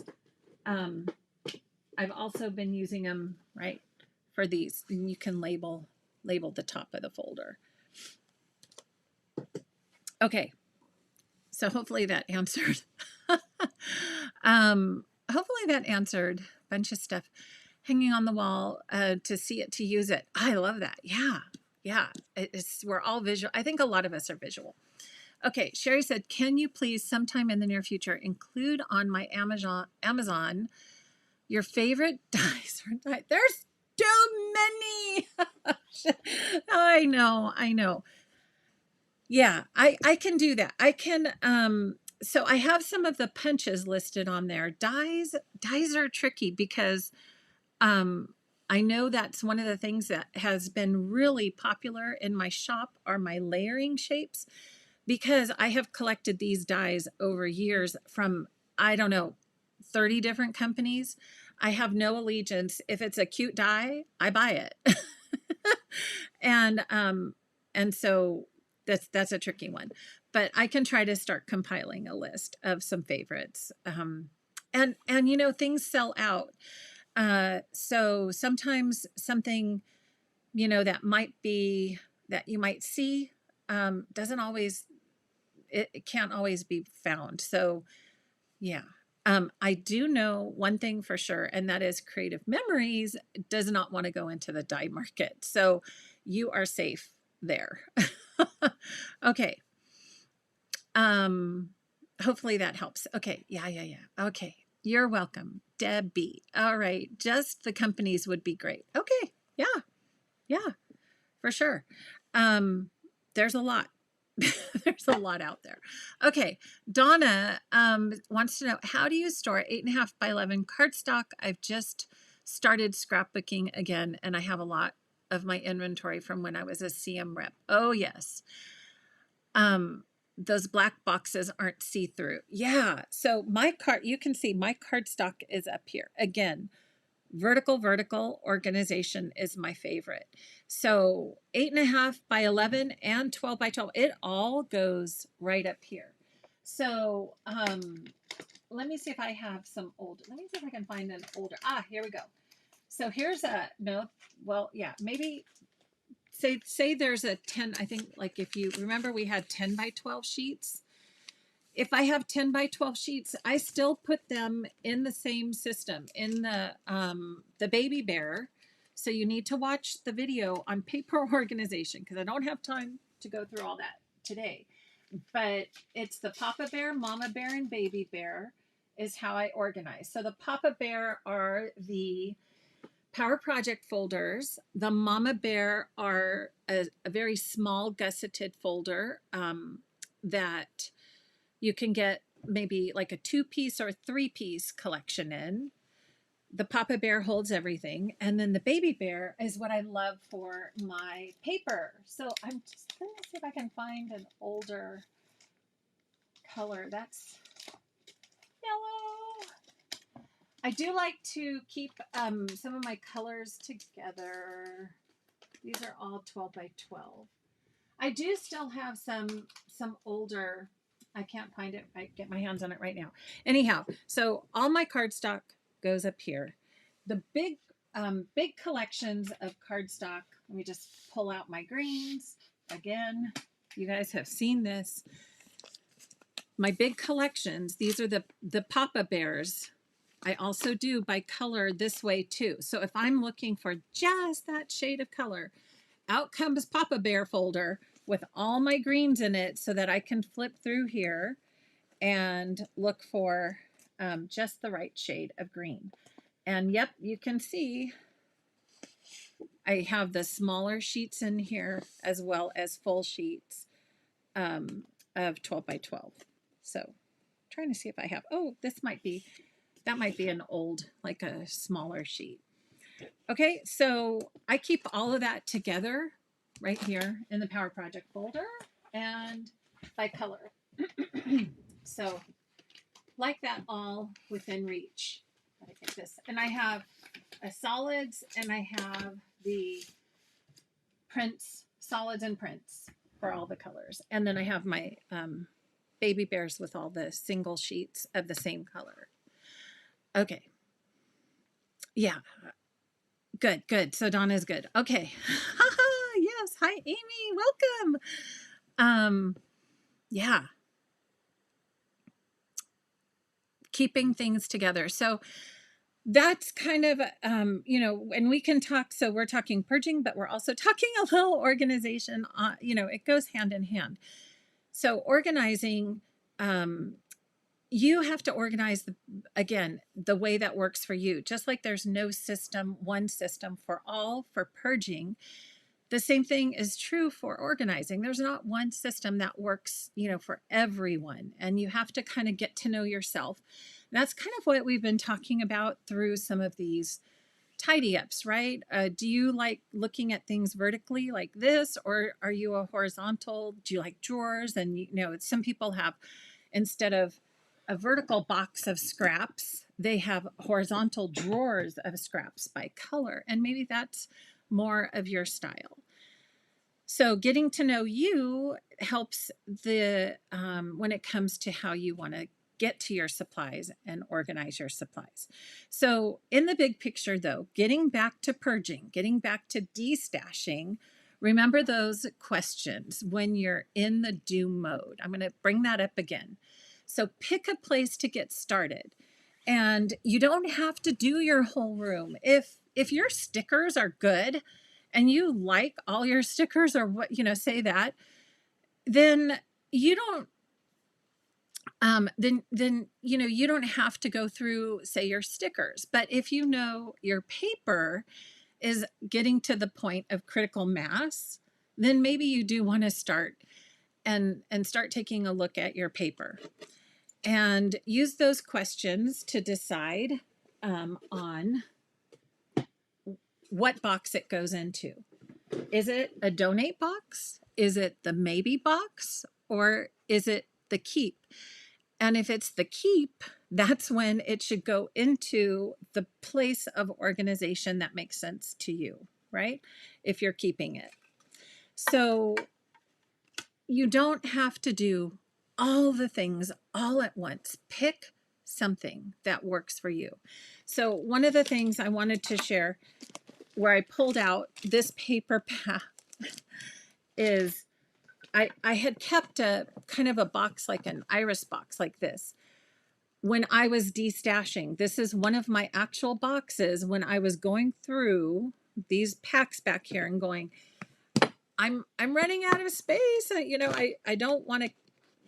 I've also been using them, right, for these. And you can label the top of the folder. Okay. So hopefully that answered. Hopefully that answered a bunch of stuff. Hanging on the wall to see it, to use it. I love that. Yeah. We're all visual. I think a lot of us are visual. Okay, Sherry said, can you please sometime in the near future include on my Amazon your favorite dies? There's too many. I know. Yeah, I can do that. I can, so I have some of the punches listed on there. Dies are tricky because I know that's one of the things that has been really popular in my shop are my layering shapes. Because I have collected these dies over years from, I don't know, 30 different companies. I have no allegiance. If it's a cute die, I buy it. And And so that's a tricky one, but I can try to start compiling a list of some favorites. And you know, things sell out. So sometimes something, you know, that might be that you might see doesn't always, it can't always be found. So yeah. I do know one thing for sure, and that is Creative Memories does not want to go into the dye market. So you are safe there. Okay. Um, hopefully that helps. Okay. Yeah. Okay. You're welcome, Debbie. All right. Just the companies would be great. Okay. Yeah, for sure. There's a lot. There's a lot out there. Okay. Donna wants to know, how do you store 8.5 by 11 cardstock? I've just started scrapbooking again, and I have a lot of my inventory from when I was a CM rep. Oh, yes. Those black boxes aren't see-through. Yeah. So my card, you can see my cardstock is up here. Again, vertical organization is my favorite. So 8.5 by 11 and 12 by 12, it all goes right up here. So let me see if I have some old, let me see if I can find an older, here we go. So here's a, no, well, yeah, maybe say there's a 10, I think, like if you remember we had 10 by 12 sheets. If I have 10 by 12 sheets, I still put them in the same system, in the baby bear. So you need to watch the video on paper organization, because I don't have time to go through all that today. But it's the Papa Bear, Mama Bear, and Baby Bear is how I organize. So the Papa Bear are the Power Project folders. The Mama Bear are a very small gusseted folder that you can get maybe like a 2-piece or 3-piece collection in. The Papa Bear holds everything. And then the Baby Bear is what I love for my paper. So I'm just going to see if I can find an older color. That's yellow. I do like to keep some of my colors together. These are all 12 by 12. I do still have some older, I can't find it. I get my hands on it right now. Anyhow, so all my cardstock goes up here. The big collections of cardstock. Let me just pull out my greens again. You guys have seen this. My big collections. These are the Papa Bears. I also do by color this way too. So if I'm looking for just that shade of color, out comes Papa Bear folder with all my greens in it, so that I can flip through here and look for just the right shade of green. And yep, you can see I have the smaller sheets in here as well as full sheets of 12 by 12. So trying to see if I have, oh, that might be an old, like a smaller sheet. Okay, so I keep all of that together right here in the Power Project folder and by color. So like that, all within reach. I get this. And I have a solids and I have the prints, solids and prints for all the colors. And then I have my baby bears with all the single sheets of the same color. Okay. Yeah. Good. So Donna's good. Okay. Yes. Hi, Amy. Welcome. Yeah. Keeping things together. So that's kind of, you know, and we can talk. So we're talking purging, but we're also talking a little organization. You know, it goes hand in hand. So organizing, you have to organize, again, the way that works for you. Just like there's no system, one system for all for purging, the same thing is true for organizing. There's not one system that works, you know, for everyone. And you have to kind of get to know yourself. And that's kind of what we've been talking about through some of these tidy ups, right? Do you like looking at things vertically like this, or are you a horizontal? Do you like drawers? And, you know, some people have, instead of a vertical box of scraps, they have horizontal drawers of scraps by color. And maybe that's more of your style. So getting to know you helps when it comes to how you want to get to your supplies and organize your supplies. So in the big picture though, getting back to purging, getting back to destashing, remember those questions when you're in the do mode. I'm going to bring that up again. So pick a place to get started. And you don't have to do your whole room. If your stickers are good and you like all your stickers, or what, say that, then you don't you don't have to go through, say, your stickers. But if you know your paper is getting to the point of critical mass, then maybe you do want to start start taking a look at your paper and use those questions to decide on what box it goes into. Is it a donate box? Is it the maybe box? Or is it the keep? And if it's the keep, that's when it should go into the place of organization that makes sense to you, right? If you're keeping it. So you don't have to do all the things all at once. Pick something that works for you. So one of the things I wanted to share where I pulled out this paper pack is I had kept a kind of a box, like an iris box like this, when I was destashing. This is one of my actual boxes when I was going through these packs back here and going, I'm running out of space. I don't want to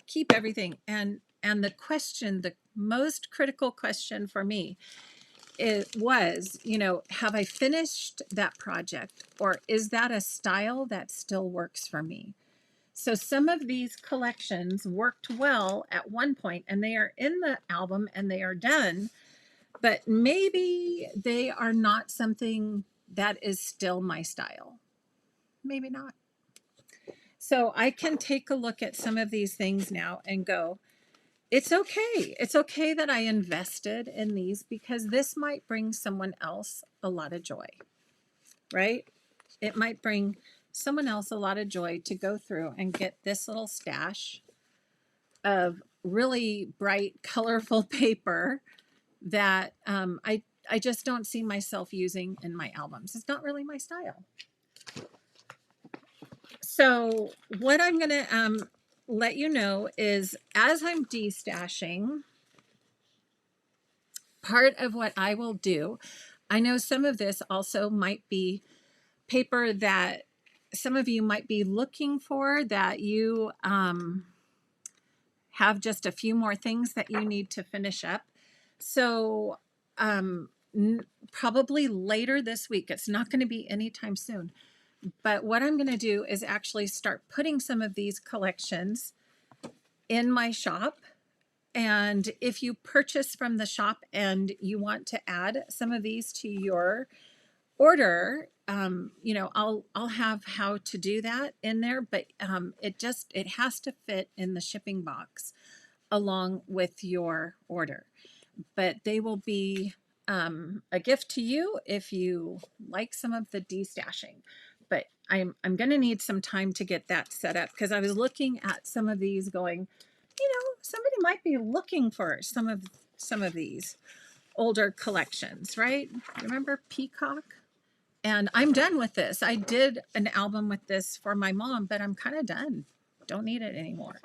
keep everything. And the question, the most critical question for me, it was, have I finished that project, or is that a style that still works for me? So some of these collections worked well at one point and they are in the album and they are done, but maybe they are not something that is still my style. Maybe not. So I can take a look at some of these things now and go, it's okay. It's okay that I invested in these because this might bring someone else a lot of joy, right? It might bring someone else a lot of joy to go through and get this little stash of really bright, colorful paper that I just don't see myself using in my albums. It's not really my style. So what I'm going to let you know is, as I'm destashing, part of what I will do, I know some of this also might be paper that some of you might be looking for, that you have just a few more things that you need to finish up. So probably later this week, it's not going to be anytime soon. But what I'm going to do is actually start putting some of these collections in my shop. And if you purchase from the shop and you want to add some of these to your order, I'll have how to do that in there, but it has to fit in the shipping box along with your order. But they will be a gift to you if you like some of the destashing. But I'm going to need some time to get that set up, because I was looking at some of these going, somebody might be looking for some of these older collections, right? Remember Peacock? And I'm done with this. I did an album with this for my mom, but I'm kind of done. Don't need it anymore.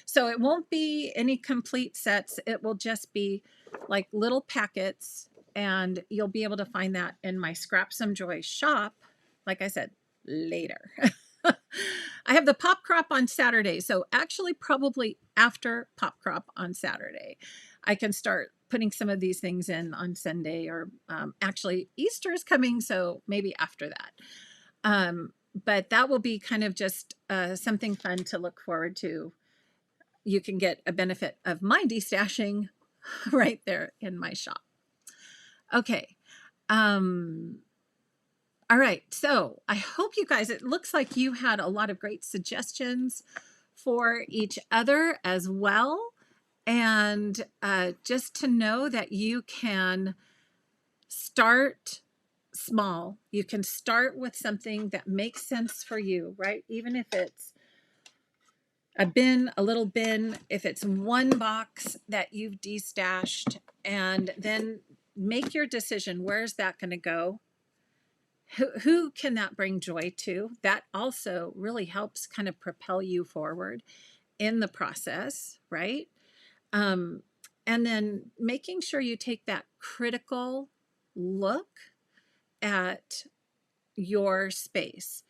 So it won't be any complete sets. It will just be like little packets, and you'll be able to find that in my Scrap Some Joy shop. Like I said, later. I have the pop crop on Saturday. So actually probably after pop crop on Saturday, I can start putting some of these things in on Sunday, or actually Easter is coming, so maybe after that. But that will be kind of just something fun to look forward to. You can get a benefit of my destashing right there in my shop. Okay. All right. So I hope you guys, it looks like you had a lot of great suggestions for each other as well. And just to know that you can start small. You can start with something that makes sense for you, right? Even if it's a bin, a little bin, if it's one box that you've destashed, and then make your decision. Where's that going to go? Who can that bring joy to? That also really helps kind of propel you forward in the process, right? Um, and then making sure you take that critical look at your space.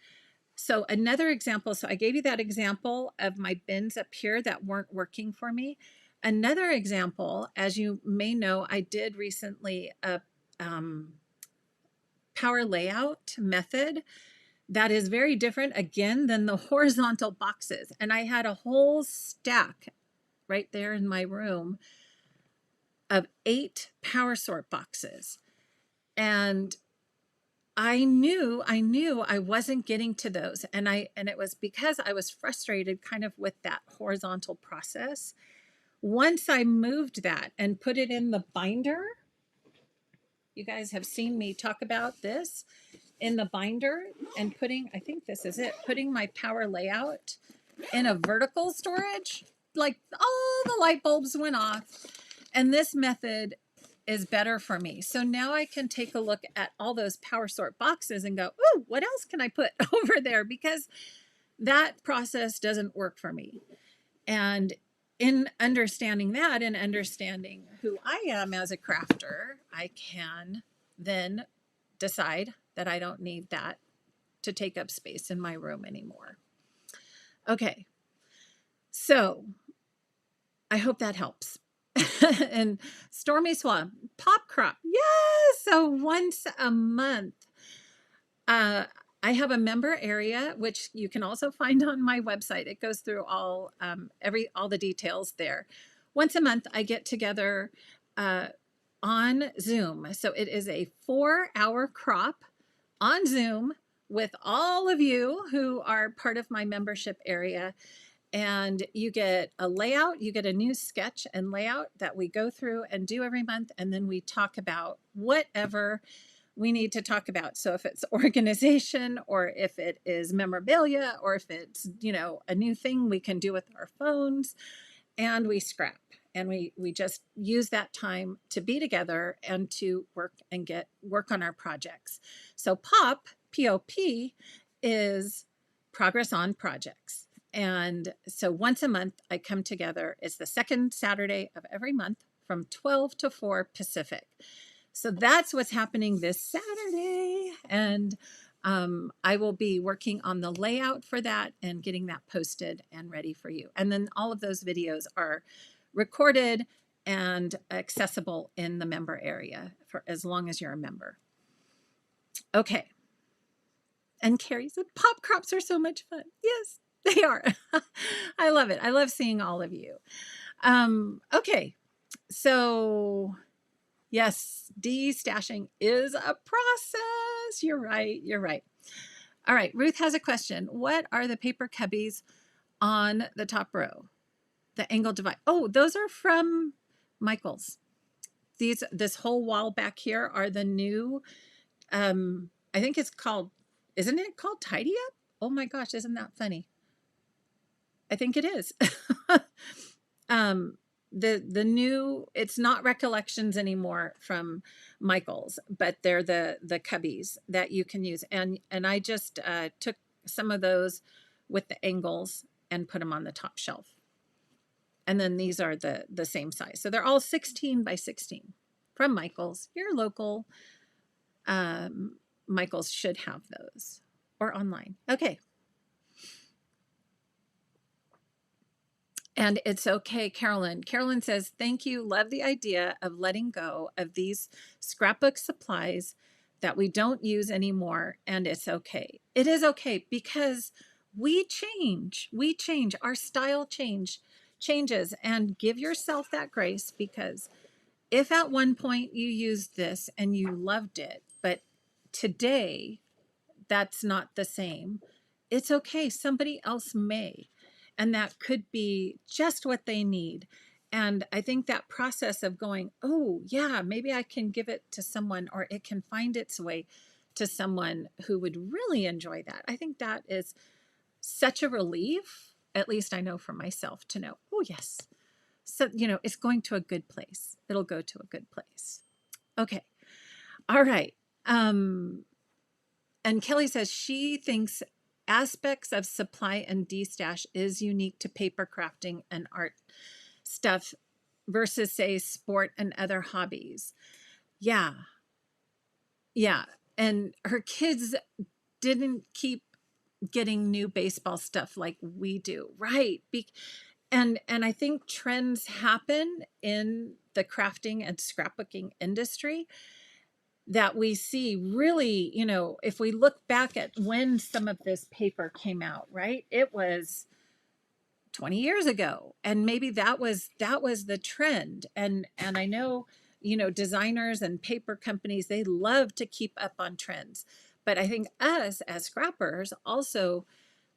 So another example, so I gave you that example of my bins up here that weren't working for me. Another example, as you may know, I did recently a power layout method that is very different, again, than the horizontal boxes. And I had a whole stack right there in my room of 8 power sort boxes. And I knew I wasn't getting to those. And it was because I was frustrated kind of with that horizontal process. Once I moved that and put it in the binder, you guys have seen me talk about this in the binder, and putting, I think this is it, putting my power layout in a vertical storage, like all the light bulbs went off. And this method is better for me. So now I can take a look at all those power sort boxes and go, oh, what else can I put over there? Because that process doesn't work for me. And in understanding that and understanding who I am as a crafter, I can then decide that I don't need that to take up space in my room anymore. Okay, so I hope that helps. And Stormy Swamp, pop crop. Yes, so once a month. I have a member area, which you can also find on my website. It goes through all the details there. Once a month, I get together on Zoom. So it is a 4-hour crop on Zoom with all of you who are part of my membership area. And you get a layout, you get a new sketch and layout that we go through and do every month. And then we talk about whatever we need to talk about. So if it's organization, or if it is memorabilia, or if it's, a new thing we can do with our phones, and we scrap. And we just use that time to be together and to work on our projects. So POP, P-O-P, is progress on projects. And so once a month, I come together. It's the second Saturday of every month from 12 to 4 Pacific. So that's what's happening this Saturday. And I will be working on the layout for that and getting that posted and ready for you. And then all of those videos are recorded and accessible in the member area for as long as you're a member. Okay. And Carrie said, pop crops are so much fun. Yes, they are. I love it. I love seeing all of you. Okay. So yes, de-stashing is a process. You're right. You're right. All right. Ruth has a question. What are the paper cubbies on the top row? The angle divide. Oh, those are from Michael's. This whole wall back here are the new, I think it's called, isn't it called Tidy Up? Oh my gosh, isn't that funny? I think it is. The new, it's not Recollections anymore from Michael's, but they're the cubbies that you can use. And I just took some of those with the angles and put them on the top shelf. And then these are the same size. So they're all 16 by 16 from Michael's. Your local Michael's should have those, or online. Okay. And it's okay, Carolyn. Carolyn says, thank you. Love the idea of letting go of these scrapbook supplies that we don't use anymore. And it's okay. It is okay because we change. Our style changes, and give yourself that grace, because if at one point you used this and you loved it, but today that's not the same, it's okay. Somebody else may. And that could be just what they need. And I think that process of going, oh, yeah, maybe I can give it to someone, or it can find its way to someone who would really enjoy that. I think that is such a relief. At least I know for myself to know, oh, yes. So, it's going to a good place. It'll go to a good place. Okay. All right. And Kelly says she thinks aspects of supply and destash is unique to paper crafting and art stuff versus, say, sport and other hobbies. Yeah. Yeah. And her kids didn't keep getting new baseball stuff like we do. Right. And I think trends happen in the crafting and scrapbooking industry that we see really, if we look back at when some of this paper came out, right? It was 20 years ago. And maybe that was the trend. And I know, designers and paper companies, they love to keep up on trends. But I think us as scrappers also,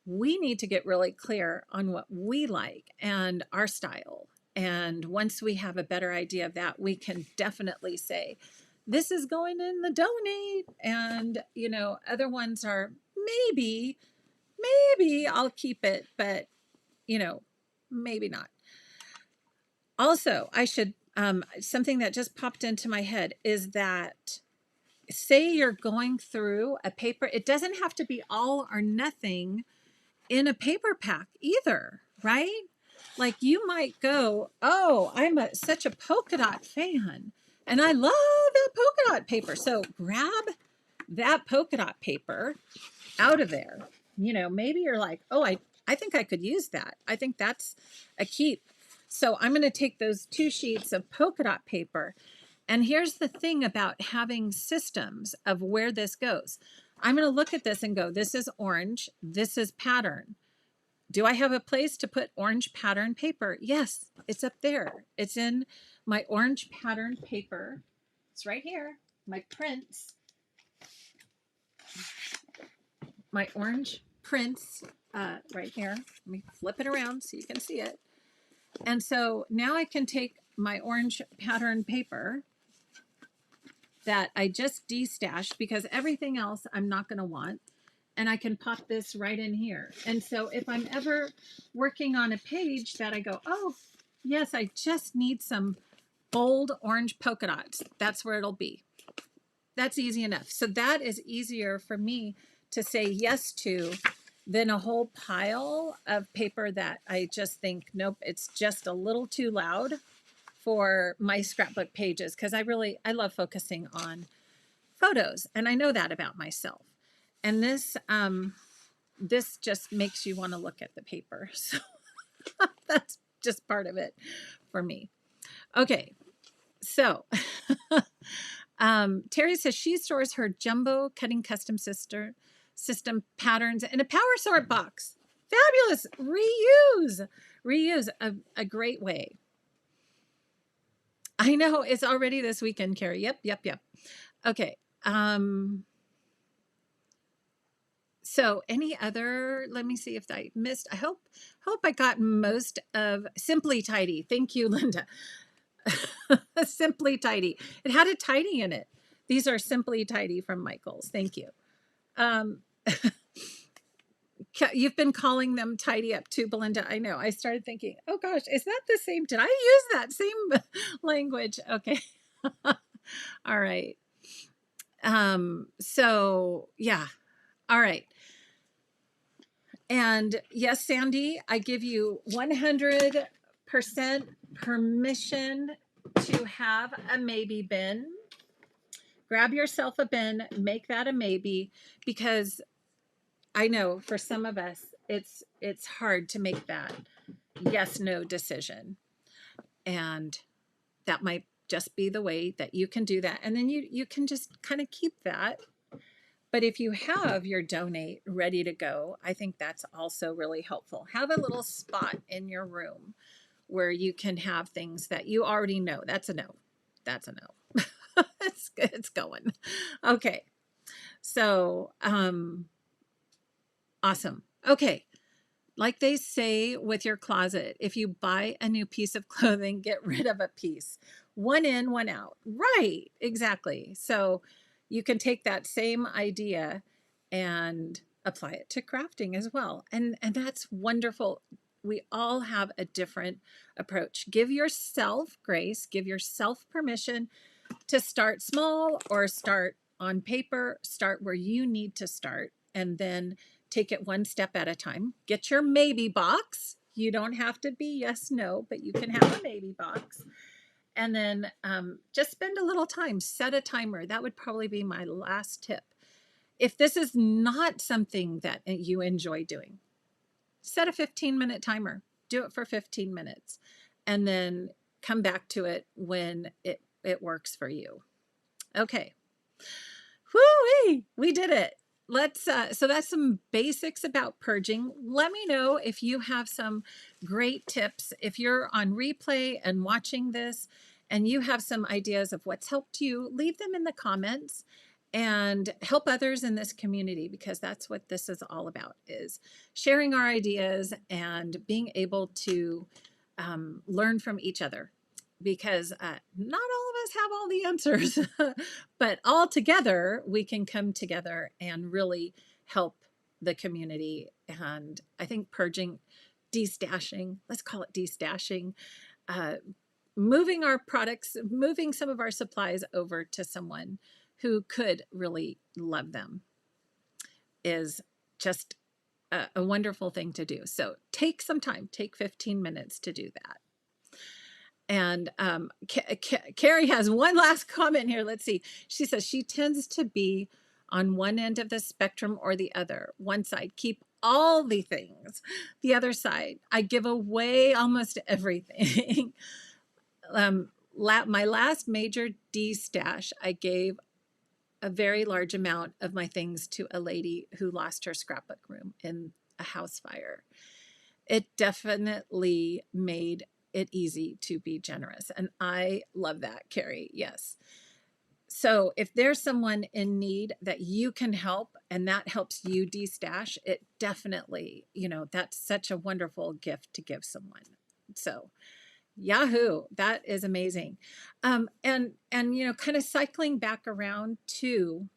we need to get really clear on what we like and our style. And once we have a better idea of that, we can definitely say, this is going in the donate. And, other ones are maybe I'll keep it, but, maybe not. Also, I should, something that just popped into my head is that, say you're going through a paper, it doesn't have to be all or nothing in a paper pack either, right? Like you might go, oh, I'm such a polka dot fan and I love that polka dot paper. So grab that polka dot paper out of there. Maybe you're like, oh, I think I could use that. I think that's a keep. So I'm going to take those 2 sheets of polka dot paper. And here's the thing about having systems of where this goes. I'm going to look at this and go, this is orange. This is pattern. Do I have a place to put orange pattern paper? Yes, it's up there. It's in my orange pattern paper. It's right here. My prints. My orange prints right here. Let me flip it around so you can see it. And so now I can take my orange pattern paper that I just destashed because everything else I'm not going to want. And I can pop this right in here. And so if I'm ever working on a page that I go, oh, yes, I just need some bold orange polka dots. That's where it'll be. That's easy enough. So that is easier for me to say yes to than a whole pile of paper that I just think, nope, it's just a little too loud for my scrapbook pages. Because I love focusing on photos. And I know that about myself. And this just makes you want to look at the paper. So that's just part of it for me. Okay. So Terry says she stores her jumbo cutting custom system patterns in a power sort box. Fabulous. Reuse a great way. I know it's already this weekend, Carrie. Yep. Okay. So any other, let me see if I missed, I hope I got most of Simply Tidy. Thank you, Linda. Simply Tidy. It had a tidy in it. These are Simply Tidy from Michael's. Thank you. You've been calling them Tidy Up too, Belinda. I know. I started thinking, oh gosh, is that the same? Did I use that same language? Okay. All right. So yeah. All right. And yes, Sandy, I give you 100% permission to have a maybe bin. Grab yourself a bin, make that a maybe, because I know for some of us, it's hard to make that yes, no decision. And that might just be the way that you can do that. And then you can just kind of keep that. But if you have your donate ready to go, I think that's also really helpful. Have a little spot in your room where you can have things that you already know. That's a no. That's a no. It's going. Okay. So, awesome. Okay. Like they say with your closet, if you buy a new piece of clothing, get rid of a piece. One in, one out. Right. Exactly. So you can take that same idea and apply it to crafting as well. And that's wonderful. We all have a different approach. Give yourself grace, give yourself permission to start small or start on paper, start where you need to start, and then take it one step at a time. Get your maybe box. You don't have to be yes, no, but you can have a maybe box. And then just spend a little time, set a timer. That would probably be my last tip. If this is not something that you enjoy doing, set a 15-minute timer. Do it for 15 minutes and then come back to it when it works for you. Okay. Whoo-wee, we did it. Let's so that's some basics about purging. Let me know if you have some great tips. If you're on replay and watching this and you have some ideas of what's helped you, leave them in the comments and help others in this community, because that's what this is all about, is sharing our ideas and being able to learn from each other, because not all of us have all the answers, but all together we can come together and really help the community. And I think purging, destashing, let's call it destashing, moving our products, moving some of our supplies over to someone who could really love them is just a wonderful thing to do. So take some time, take 15 minutes to do that. And Carrie has one last comment here. Let's see. She says she tends to be on one end of the spectrum or the other. One side, keep all the things. The other side, I give away almost everything. My last major de-stash, I gave a very large amount of my things to a lady who lost her scrapbook room in a house fire. It definitely made it easy to be generous. And I love that, Carrie. Yes. So if there's someone in need that you can help and that helps you de-stash, it definitely, that's such a wonderful gift to give someone. So Yahoo, that is amazing. And kind of cycling back around to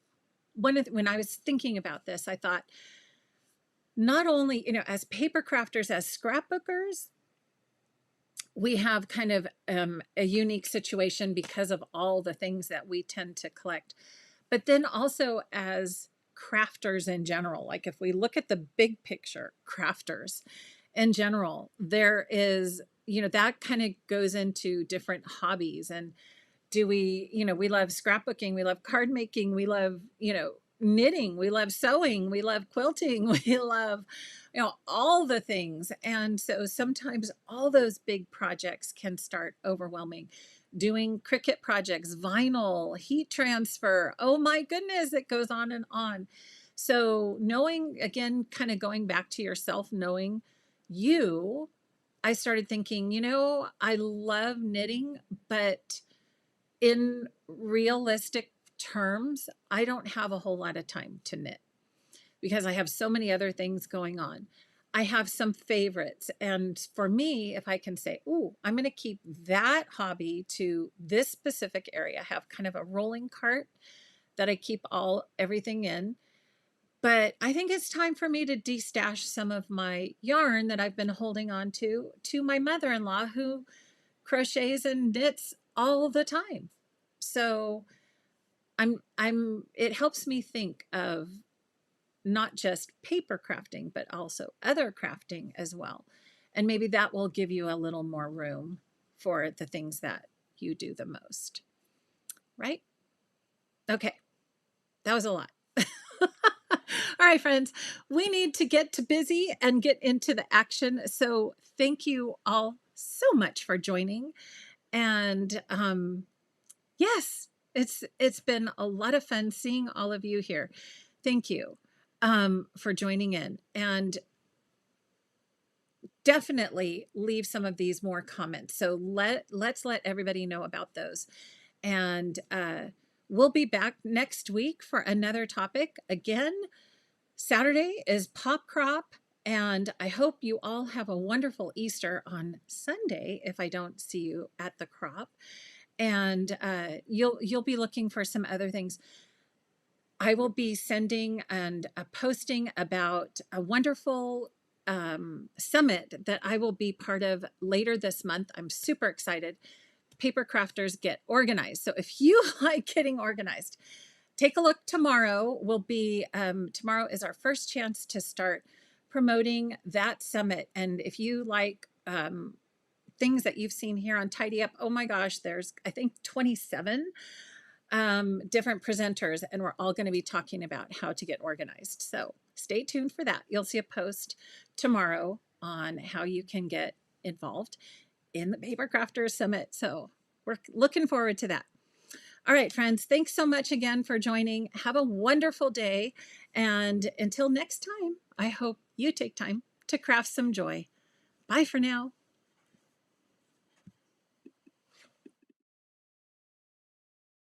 when I was thinking about this, I thought, not only, as paper crafters, as scrapbookers, we have kind of a unique situation because of all the things that we tend to collect. But then also as crafters in general, like if we look at the big picture, crafters in general, there is, that kind of goes into different hobbies. And we love scrapbooking, we love card making, we love, knitting, we love sewing, we love quilting, we love, all the things. And so sometimes all those big projects can start overwhelming. Doing Cricut projects, vinyl, heat transfer, oh my goodness, it goes on and on. So knowing, again, kind of going back to yourself, knowing you, I started thinking, I love knitting, but in realistic terms, I don't have a whole lot of time to knit because I have so many other things going on. I have some favorites. And for me, if I can say, oh, I'm going to keep that hobby to this specific area, I have kind of a rolling cart that I keep everything in. But I think it's time for me to de-stash some of my yarn that I've been holding on to my mother-in-law, who crochets and knits all the time. So it helps me think of not just paper crafting, but also other crafting as well. And maybe that will give you a little more room for the things that you do the most. Right? Okay. That was a lot. All right, friends, we need to get to busy and get into the action. So thank you all so much for joining. And yes, it's been a lot of fun seeing all of you here. Thank you for joining in. And definitely leave some of these more comments. So let's let everybody know about those. And we'll be back next week for another topic. Again, Saturday is Pop Crop, and I hope you all have a wonderful Easter on Sunday if I don't see you at the crop. And you'll be looking for some other things. I will be sending and posting about a wonderful summit that I will be part of later this month. I'm super excited. Paper crafters get organized. So if you like getting organized, take a look tomorrow. Tomorrow is our first chance to start promoting that summit. And if you like things that you've seen here on Tidy Up, oh my gosh, there's I think 27 different presenters, and we're all going to be talking about how to get organized. So stay tuned for that. You'll see a post tomorrow on how you can get involved in the Paper Crafters Summit. So we're looking forward to that. All right, friends, thanks so much again for joining. Have a wonderful day. And until next time, I hope you take time to craft some joy. Bye for now.